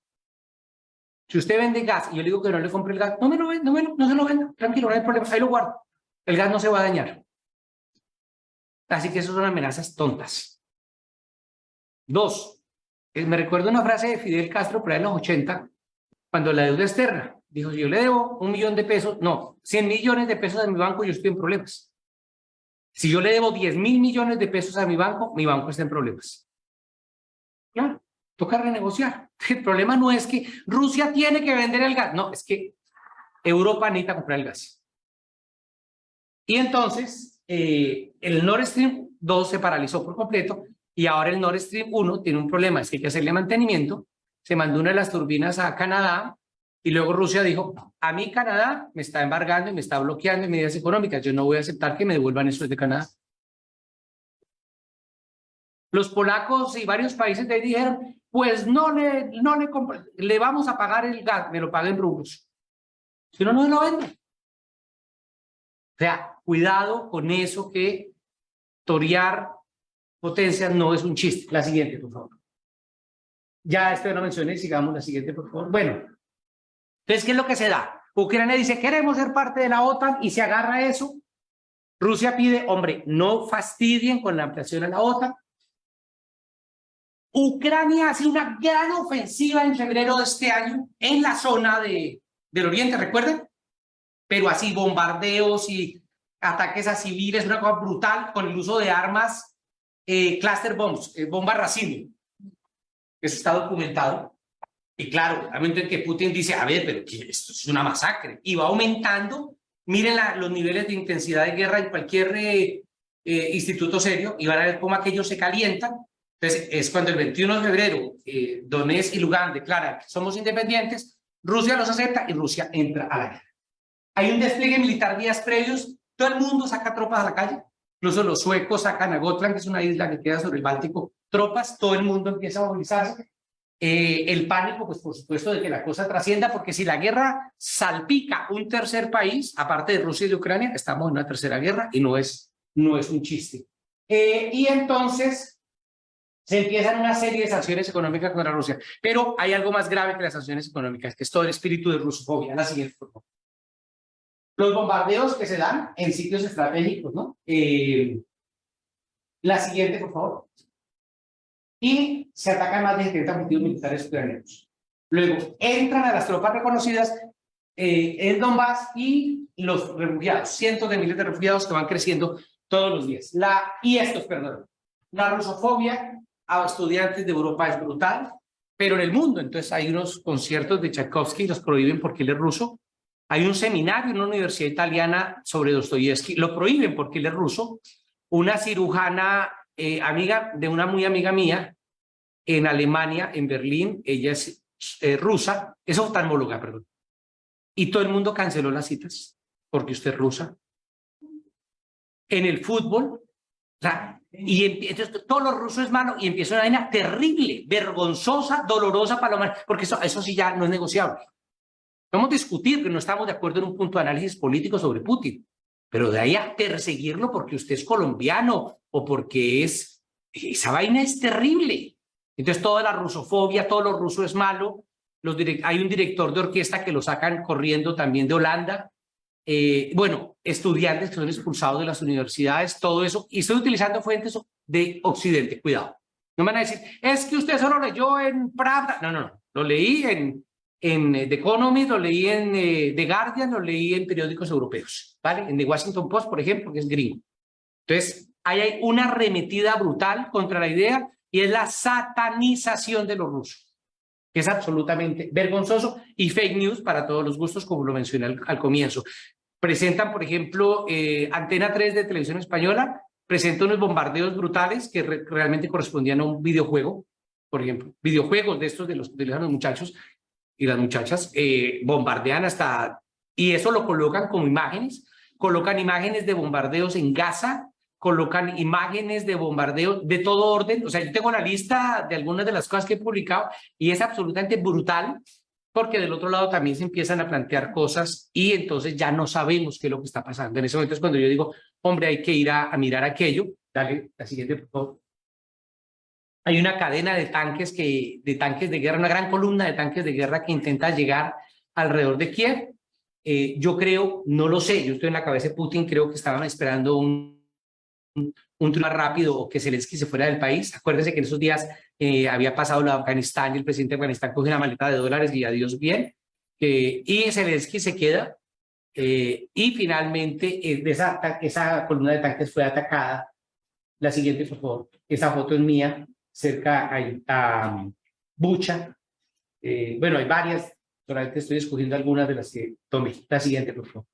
Si usted vende gas y yo le digo que no le compre el gas, no se lo venda, tranquilo, no hay problema, ahí lo guardo. El gas no se va a dañar. Así que esas son amenazas tontas. 2. Me recuerdo una frase de Fidel Castro por ahí en los 80, cuando la deuda externa. Dijo, si yo le debo 1 millón de pesos, no, 100 millones de pesos a mi banco, yo estoy en problemas. Si yo le debo 10.000 millones de pesos a mi banco está en problemas. Claro, toca renegociar. El problema no es que Rusia tiene que vender el gas, no, es que Europa necesita comprar el gas. Y entonces, el Nord Stream 2 se paralizó por completo y ahora el Nord Stream 1 tiene un problema, es que hay que hacerle mantenimiento. Se mandó una de las turbinas a Canadá y luego Rusia dijo, a mí Canadá me está embargando y me está bloqueando en medidas económicas, yo no voy a aceptar que me devuelvan eso de Canadá. Los polacos y varios países de ahí dijeron, pues le vamos a pagar el gas, me lo paguen rublos. Si no, no lo venden. O sea, cuidado con eso que torear potencias no es un chiste. La siguiente, por favor. Ya esto no mencioné, sigamos la siguiente, por favor. Bueno, entonces, ¿qué es lo que se da? Ucrania dice, queremos ser parte de la OTAN y se agarra a eso. Rusia pide, hombre, no fastidien con la ampliación a la OTAN. Ucrania hace una gran ofensiva en febrero de este año en la zona del Oriente, ¿recuerden? Pero así bombardeos y ataques a civiles, una cosa brutal con el uso de armas, cluster bombs, bombas racimo. Eso está documentado. Y claro, al momento en que Putin dice, a ver, pero esto es una masacre, y va aumentando, miren los niveles de intensidad de guerra en cualquier instituto serio, y van a ver cómo aquello se calienta. Entonces, es cuando el 21 de febrero Donetsk y Lugansk declaran que somos independientes, Rusia los acepta y Rusia entra a la guerra. Hay un despliegue militar días previos, todo el mundo saca tropas a la calle, incluso los suecos sacan a Gotland, que es una isla que queda sobre el Báltico, tropas, todo el mundo empieza a movilizarse. El pánico, pues por supuesto, de que la cosa trascienda, porque si la guerra salpica un tercer país, aparte de Rusia y de Ucrania, estamos en una tercera guerra y no es un chiste. Y entonces se empiezan una serie de sanciones económicas contra Rusia, pero hay algo más grave que las sanciones económicas, que es todo el espíritu de rusofobia. La siguiente, por favor. Los bombardeos que se dan en sitios estratégicos, ¿no? La siguiente, por favor. Y se atacan más de 70 objetivos militares ucranianos. Luego entran a las tropas reconocidas en Donbass y los refugiados, cientos de miles de refugiados que van creciendo todos los días. La rusofobia a estudiantes de Europa es brutal, pero en el mundo, entonces hay unos conciertos de Tchaikovsky, los prohíben porque él es ruso. Hay un seminario en una universidad italiana sobre Dostoyevsky, lo prohíben porque él es ruso. Una cirujana amiga de una muy amiga mía en Alemania, en Berlín, ella es rusa, es oftalmóloga, perdón. Y todo el mundo canceló las citas porque usted es rusa. En el fútbol, o sea, y entonces todo lo ruso es malo y empieza una vaina terrible, vergonzosa, dolorosa para la humanidad, porque eso sí ya no es negociable. Podemos discutir que no estamos de acuerdo en un punto de análisis político sobre Putin, pero de ahí a perseguirlo porque usted es colombiano o porque esa vaina es terrible. Entonces toda la rusofobia, todo lo ruso es malo. Hay un director de orquesta que lo sacan corriendo también de Holanda. Bueno, estudiantes que son expulsados de las universidades, todo eso. Y estoy utilizando fuentes de Occidente, cuidado. No me van a decir, es que usted solo leyó en Pravda. No. Lo leí en The Economist, lo leí en The Guardian, lo leí en periódicos europeos, ¿vale? En The Washington Post, por ejemplo, que es gringo. Entonces, ahí hay una arremetida brutal contra la idea y es la satanización de los rusos, que es absolutamente vergonzoso y fake news para todos los gustos, como lo mencioné al comienzo. Presentan, por ejemplo, Antena 3 de Televisión Española, presenta unos bombardeos brutales que realmente correspondían a un videojuego, por ejemplo, videojuegos de estos de los muchachos y las muchachas bombardean hasta, y eso lo colocan como imágenes, colocan imágenes de bombardeos en Gaza, colocan imágenes de bombardeos de todo orden. O sea, yo tengo la lista de algunas de las cosas que he publicado y es absolutamente brutal porque del otro lado también se empiezan a plantear cosas y entonces ya no sabemos qué es lo que está pasando. En ese momento es cuando yo digo, hombre, hay que ir a mirar aquello. Dale, la siguiente, por favor. Hay una cadena de tanques de guerra, una gran columna de tanques de guerra que intenta llegar alrededor de Kiev. Yo creo, no lo sé, yo estoy en la cabeza de Putin, creo que estaban esperando un triunfo rápido o que Zelensky se fuera del país. Acuérdense que en esos días había pasado lo de Afganistán y el presidente de Afganistán coge una maleta de dólares y adiós bien. Y Zelensky se queda y finalmente esa columna de tanques fue atacada. La siguiente, por favor. Esa foto es mía, cerca a Bucha. Bueno, hay varias, solamente estoy escogiendo algunas de las que tomé. La siguiente, por favor.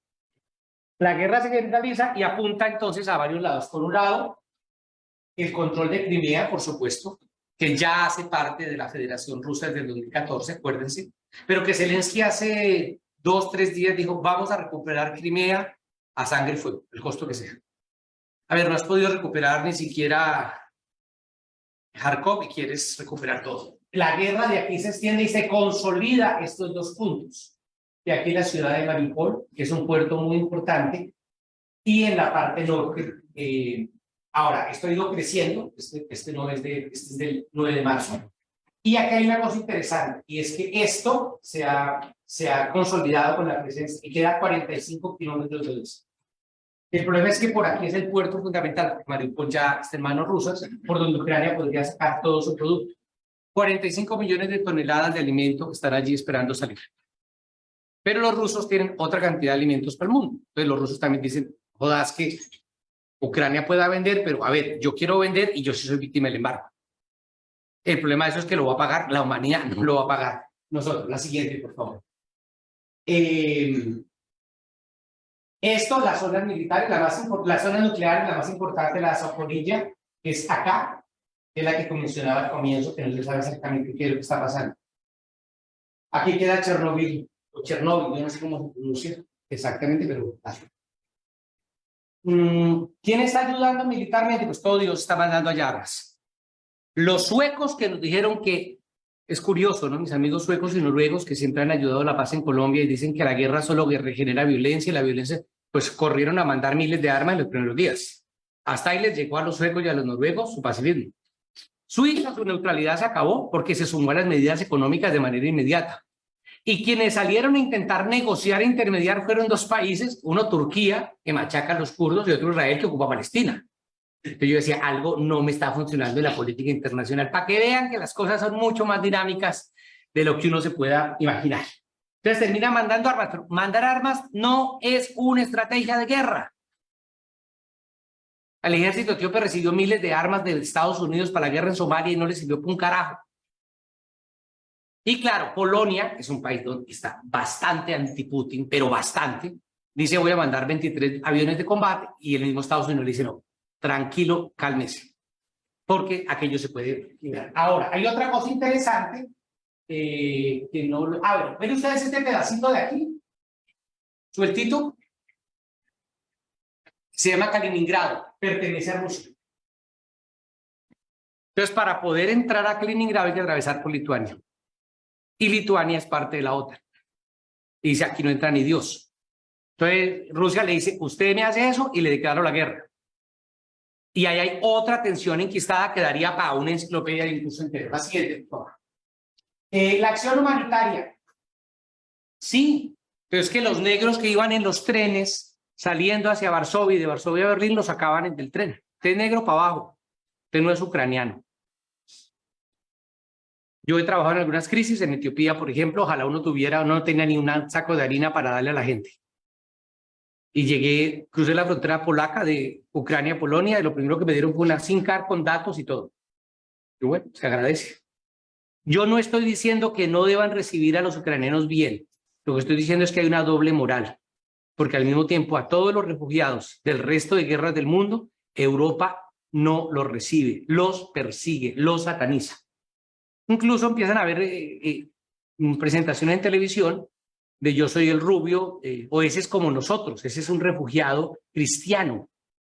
La guerra se generaliza y apunta entonces a varios lados. Por un lado, el control de Crimea, por supuesto, que ya hace parte de la Federación Rusa desde el 2014, acuérdense, pero que Zelensky hace 2-3 días dijo, vamos a recuperar Crimea a sangre y fuego, el costo que sea. A ver, no has podido recuperar ni siquiera Kharkov y quieres recuperar todo. La guerra de aquí se extiende y se consolida estos dos puntos. De aquí la ciudad de Mariupol, que es un puerto muy importante, y en la parte norte. Ahora, esto ha ido creciendo, este es del 9 de marzo. Y aquí hay una cosa interesante, y es que esto se ha consolidado con la presencia, y queda 45 kilómetros de distancia. El problema es que por aquí es el puerto fundamental, porque Mariupol ya está en manos rusas, por donde Ucrania podría sacar todo su producto. 45 millones de toneladas de alimento están allí esperando salir. Pero los rusos tienen otra cantidad de alimentos para el mundo. Entonces los rusos también dicen, jodas que Ucrania pueda vender, pero a ver, yo quiero vender y yo sí soy víctima del embargo. El problema de eso es que lo va a pagar la humanidad, no lo va a pagar nosotros. La siguiente, por favor. Esto, las zonas militares, la zona nuclear, la más importante, la Zaporilla, que es acá, que es la que mencionaba al comienzo, que no se sabe exactamente qué es lo que está pasando. Aquí queda Chernobyl, o Chernobyl, yo no sé cómo se pronuncia exactamente, pero así. ¿Quién está ayudando militarmente? Pues todo Dios está mandando allá armas. Los suecos que nos dijeron que, es curioso, ¿no? Mis amigos suecos y noruegos que siempre han ayudado a la paz en Colombia y dicen que la guerra solo genera violencia y la violencia, pues corrieron a mandar miles de armas en los primeros días. Hasta ahí les llegó a los suecos y a los noruegos su pacifismo. Suiza, su neutralidad se acabó porque se sumó a las medidas económicas de manera inmediata. Y quienes salieron a intentar negociar e intermediar fueron dos países, uno Turquía, que machaca a los kurdos, y otro Israel, que ocupa Palestina. Entonces yo decía, algo no me está funcionando en la política internacional, para que vean que las cosas son mucho más dinámicas de lo que uno se pueda imaginar. Entonces termina mandando armas. Pero mandar armas no es una estrategia de guerra. El ejército etíope recibió miles de armas de Estados Unidos para la guerra en Somalia y no le sirvió por un carajo. Y claro, Polonia es un país donde está bastante anti-Putin, pero bastante. Dice, voy a mandar 23 aviones de combate, y el mismo Estados Unidos le dice, no, tranquilo, cálmese, porque aquello se puede liberar. Ahora, hay otra cosa interesante que no lo... A ver, ¿ven ustedes este pedacito de aquí? Sueltito. Se llama Kaliningrado, pertenece a Rusia. Entonces, para poder entrar a Kaliningrado hay que atravesar por Lituania. Y Lituania es parte de la OTAN. Y dice, aquí no entra ni Dios. Entonces, Rusia le dice, usted me hace eso y le declaro la guerra. Y ahí hay otra tensión enquistada que daría para una enciclopedia incluso entera. La siguiente, por favor. La acción humanitaria. Sí, pero es que los negros que iban en los trenes saliendo hacia Varsovia y de Varsovia a Berlín los sacaban del tren. Usted es negro para abajo. Usted no es ucraniano. Yo he trabajado en algunas crisis en Etiopía, por ejemplo. Ojalá uno no tenía ni un saco de harina para darle a la gente. Y crucé la frontera polaca de Ucrania a Polonia, y lo primero que me dieron fue una SIM card con datos y todo. Y bueno, se agradece. Yo no estoy diciendo que no deban recibir a los ucranianos bien. Lo que estoy diciendo es que hay una doble moral, porque al mismo tiempo a todos los refugiados del resto de guerras del mundo, Europa no los recibe, los persigue, los sataniza. Incluso empiezan a haber presentaciones en televisión de Yo soy el rubio, o ese es como nosotros, ese es un refugiado cristiano,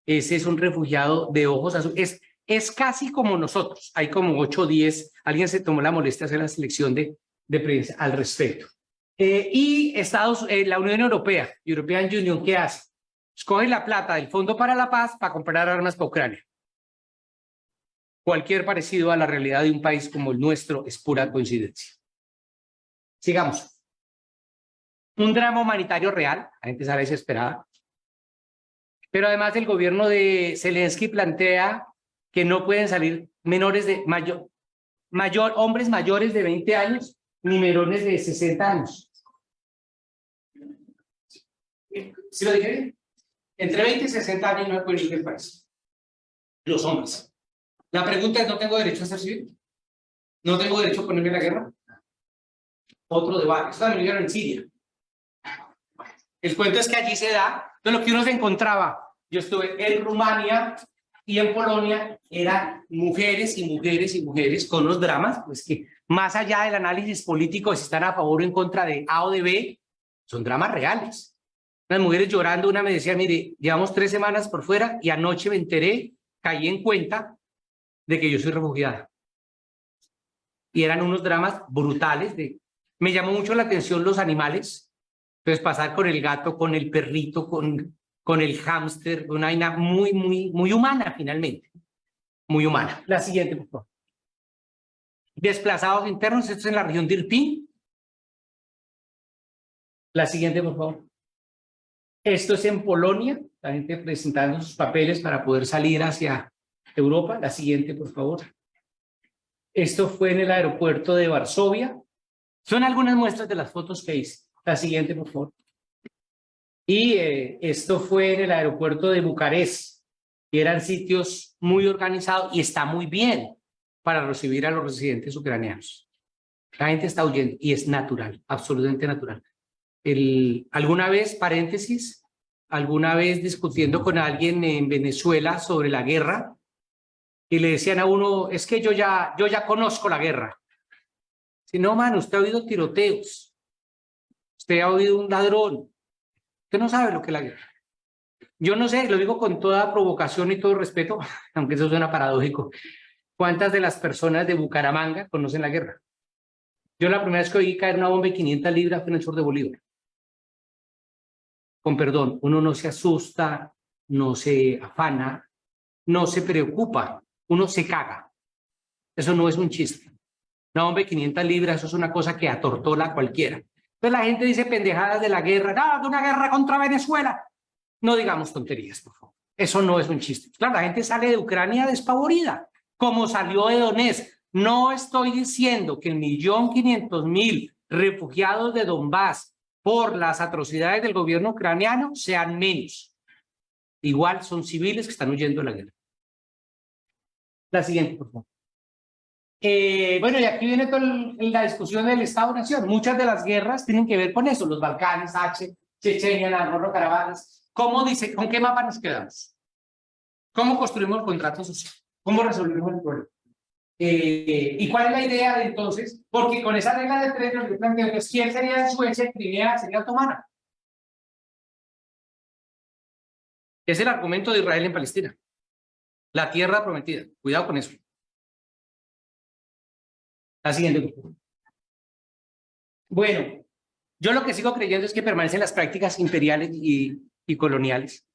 ese es un refugiado de ojos azules, es casi como nosotros. Hay como 8 o 10, alguien se tomó la molestia de hacer la selección de prensa al respecto. Y la Unión Europea, European Union, ¿qué hace? Escoge la plata del Fondo para la Paz para comprar armas para Ucrania. Cualquier parecido a la realidad de un país como el nuestro es pura coincidencia. Sigamos. Un drama humanitario real, la gente sale desesperada. Pero además el gobierno de Zelensky plantea que no pueden salir hombres mayores de 20 años ni menores de 60 años. ¿Sí lo dije bien? Entre 20 y 60 años no pueden ir del país. Los hombres. La pregunta es, ¿no tengo derecho a ser civil? ¿No tengo derecho a ponerme en la guerra? Otro debate. Esto también lo vieron en Siria. El cuento es que allí se da, de lo que uno se encontraba. Yo estuve en Rumania y en Polonia, eran mujeres y mujeres y mujeres con unos dramas, pues que más allá del análisis político de si están a favor o en contra de A o de B, son dramas reales. Las mujeres llorando, una me decía, mire, llevamos 3 semanas por fuera y anoche me enteré, caí en cuenta de que yo soy refugiada. Y eran unos dramas brutales. Me llamó mucho la atención los animales. Entonces pasar con el gato, con el perrito, con el hámster, una vaina muy humana finalmente. Muy humana. La siguiente, por favor. Desplazados internos, esto es en la región de Irpin. La siguiente, por favor. Esto es en Polonia, la gente presentando sus papeles para poder salir hacia Europa. La siguiente, por favor. Esto fue en el aeropuerto de Varsovia. Son algunas muestras de las fotos que hice. La siguiente, por favor. Y esto fue en el aeropuerto de Bucarest, y eran sitios muy organizados y está muy bien para recibir a los residentes ucranianos. La gente está huyendo y es natural, absolutamente natural. Alguna vez, paréntesis, alguna vez discutiendo con alguien en Venezuela sobre la guerra y le decían a uno, es que yo ya conozco la guerra. Si no, man, usted ha oído tiroteos, usted ha oído un ladrón, usted no sabe lo que es la guerra. Yo no sé, lo digo con toda provocación y todo respeto, aunque eso suena paradójico, ¿cuántas de las personas de Bucaramanga conocen la guerra? Yo la primera vez que oí caer una bomba de 500 libras fue en el sur de Bolívar. Con perdón, uno no se asusta, no se afana, no se preocupa, uno se caga. Eso no es un chiste. Una bomba de 500 libras, eso es una cosa que atortola a cualquiera. Entonces la gente dice pendejadas de la guerra, ¡no, de una guerra contra Venezuela! No digamos tonterías, por favor. Eso no es un chiste. Claro, la gente sale de Ucrania despavorida, como salió de Donetsk. No estoy diciendo que 1.500.000 refugiados de Donbass por las atrocidades del gobierno ucraniano sean menos. Igual son civiles que están huyendo de la guerra. La siguiente, por favor. Bueno, y aquí viene toda la discusión del Estado-Nación. Muchas de las guerras tienen que ver con eso, los Balcanes, Chechenia, Nagorno-Karabaj. ¿Cómo dice, con qué mapa nos quedamos? ¿Cómo construimos el contrato social? ¿Cómo resolvemos el problema? ¿Y cuál es la idea de entonces? Porque con esa regla de tres, yo planteo, ¿quién sería Suecia, Crimea, sería otomana? Es el argumento de Israel en Palestina. La tierra prometida. Cuidado con eso. La siguiente. Bueno, yo lo que sigo creyendo es que permanecen las prácticas imperiales y coloniales.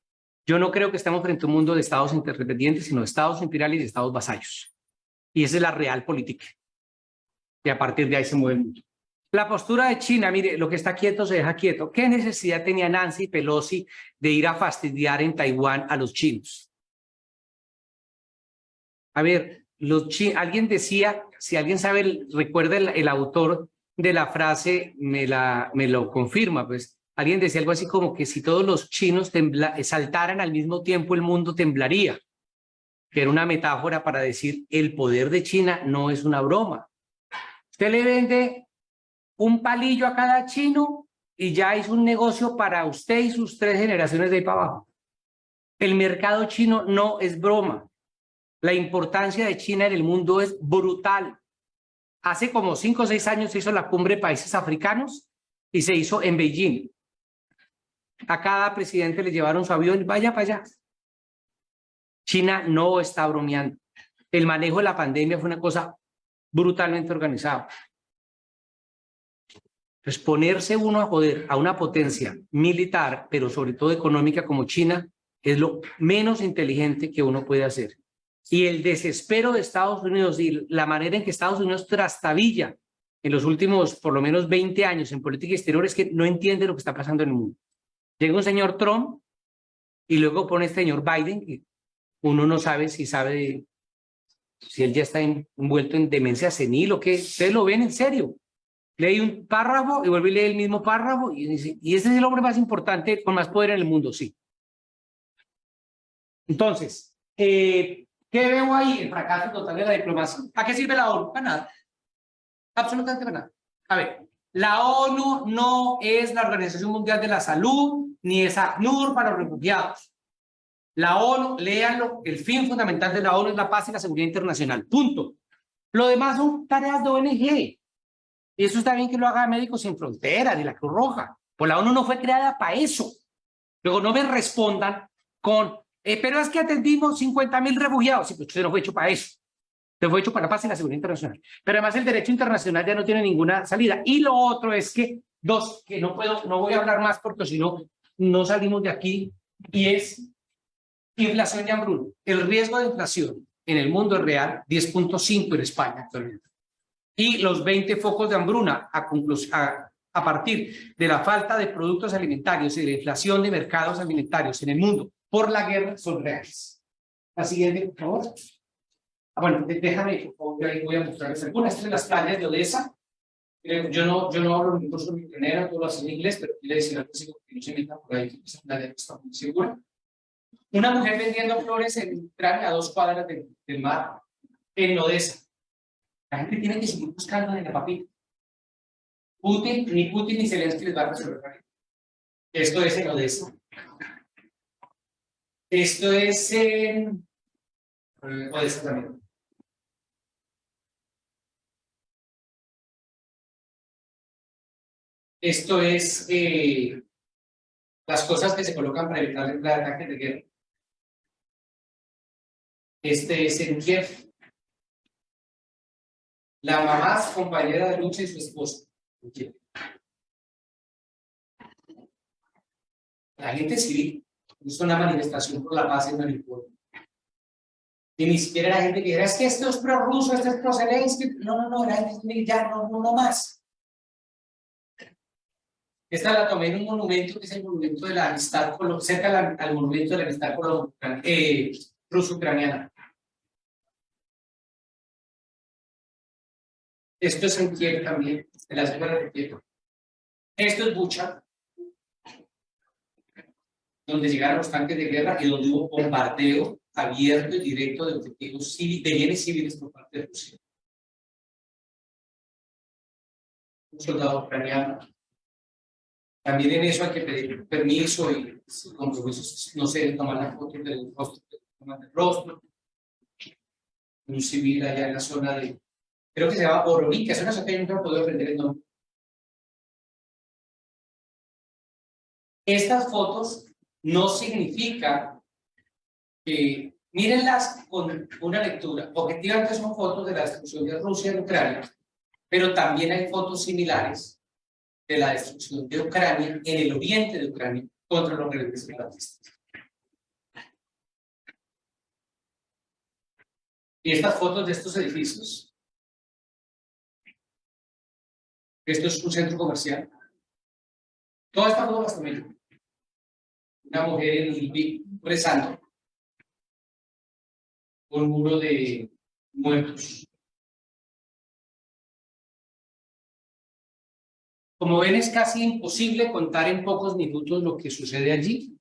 Yo no creo que estemos frente a un mundo de estados interdependientes, sino de estados imperiales y de estados vasallos. Y esa es la real política. Y a partir de ahí se mueve el mundo. La postura de China, mire, lo que está quieto se deja quieto. ¿Qué necesidad tenía Nancy Pelosi de ir a fastidiar en Taiwán a los chinos? A ver, alguien decía, si alguien sabe, recuerda el autor de la frase, me lo confirma, pues alguien decía algo así como que si todos los chinos saltaran al mismo tiempo, el mundo temblaría, que era una metáfora para decir el poder de China no es una broma. Usted le vende un palillo a cada chino y ya hizo un negocio para usted y sus 3 generaciones de ahí para abajo. El mercado chino no es broma. La importancia de China en el mundo es brutal. Hace como 5 o 6 años se hizo la cumbre de países africanos y se hizo en Beijing. A cada presidente le llevaron su avión y vaya para allá. China no está bromeando. El manejo de la pandemia fue una cosa brutalmente organizada. Entonces, ponerse uno a joder a una potencia militar, pero sobre todo económica como China, es lo menos inteligente que uno puede hacer. Y el desespero de Estados Unidos y la manera en que Estados Unidos trastabilla en los últimos, por lo menos 20 años en política exterior, es que no entiende lo que está pasando en el mundo. Llega un señor Trump y luego pone este señor Biden, que uno no sabe si él ya está envuelto en demencia senil o qué. Ustedes lo ven en serio. Lee un párrafo y vuelve y lee el mismo párrafo y dice, y ese es el hombre más importante con más poder en el mundo, sí. Entonces, ¿qué veo ahí? El fracaso total de la diplomacia. ¿A qué sirve la ONU? Para nada. Absolutamente para nada. A ver, la ONU no es la Organización Mundial de la Salud, ni es ACNUR para los refugiados. La ONU, léanlo, el fin fundamental de la ONU es la paz y la seguridad internacional. Punto. Lo demás son tareas de ONG. Y eso está bien que lo haga Médicos Sin Fronteras y la Cruz Roja. Pues la ONU no fue creada para eso. Luego no me respondan con, pero es que atendimos 50.000 refugiados. Sí, pues usted no fue hecho para eso. Entonces fue hecho para la paz y la seguridad internacional. Pero además el derecho internacional ya no tiene ninguna salida. Y lo otro es que, que no voy a hablar más porque si no, no salimos de aquí, y es inflación y hambruna. El riesgo de inflación en el mundo es real, 10.5 en España actualmente. Y los 20 focos de hambruna a partir de la falta de productos alimentarios y de la inflación de mercados alimentarios en el mundo por la guerra son reales. La siguiente, por favor. Bueno, déjame, voy a mostrarles algunas. Estas son las playas de Odessa. Yo no hablo ni curso ni planera, todo lo hacen en inglés, pero quiere decir algo así que no se metan por ahí, que esa playa no está muy segura. Una mujer vendiendo flores en Ucrania a 2 cuadras del mar, en Odessa. La gente tiene que seguir buscando en la papita. Ni Putin ni Zelensky les va a resolver. Esto es en Odessa. Esto es en Odessa también. Esto es las cosas que se colocan para evitar el ataque de guerra. Este es en Kiev. La mamá, su compañera de lucha y su esposa. La gente civil hizo una manifestación por la paz en Mariupol. Y ni siquiera era gente que dijera, es que esto es prorruso, esto es pro-Zelensky. No, era gente ya no más. Esta la tomé en un monumento que es el monumento de la amistad, cerca al monumento de la amistad ruso-ucraniana. Esto es en Kiev también, en la zona de Kiev. Esto es Bucha, donde llegaron los tanques de guerra y donde hubo bombardeo abierto y directo de objetivos civiles, de bienes civiles por parte de Rusia. Un soldado ucraniano. También en eso hay que pedir permiso y compromisos, no sé, tomar la foto del rostro. Un civil allá en la zona de, creo que se llama Borovika, es una zona que yo nunca puedo aprender el nombre. Estas fotos no significa que, mírenlas con una lectura. Objetivamente son fotos de la destrucción de Rusia en Ucrania, pero también hay fotos similares de la destrucción de Ucrania en el oriente de Ucrania contra los rebeldes separatistas. Y estas fotos de estos edificios. Esto es un centro comercial. Todas estas fotos las tomé yo. Una mujer en Lviv rezando. Un muro de muertos. Como ven, es casi imposible contar en pocos minutos lo que sucede allí.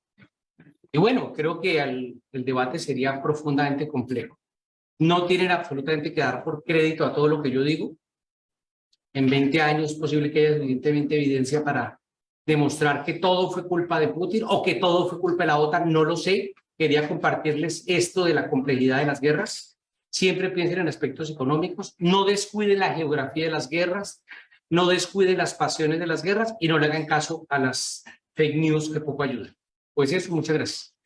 Y bueno, creo que el debate sería profundamente complejo. No tienen absolutamente que dar por crédito a todo lo que yo digo. En 20 años es posible que haya suficientemente evidencia para demostrar que todo fue culpa de Putin o que todo fue culpa de la OTAN, no lo sé. Quería compartirles esto de la complejidad de las guerras. Siempre piensen en aspectos económicos, no descuiden la geografía de las guerras, no descuiden las pasiones de las guerras y no le hagan caso a las fake news que poco ayudan. Pues eso, muchas gracias.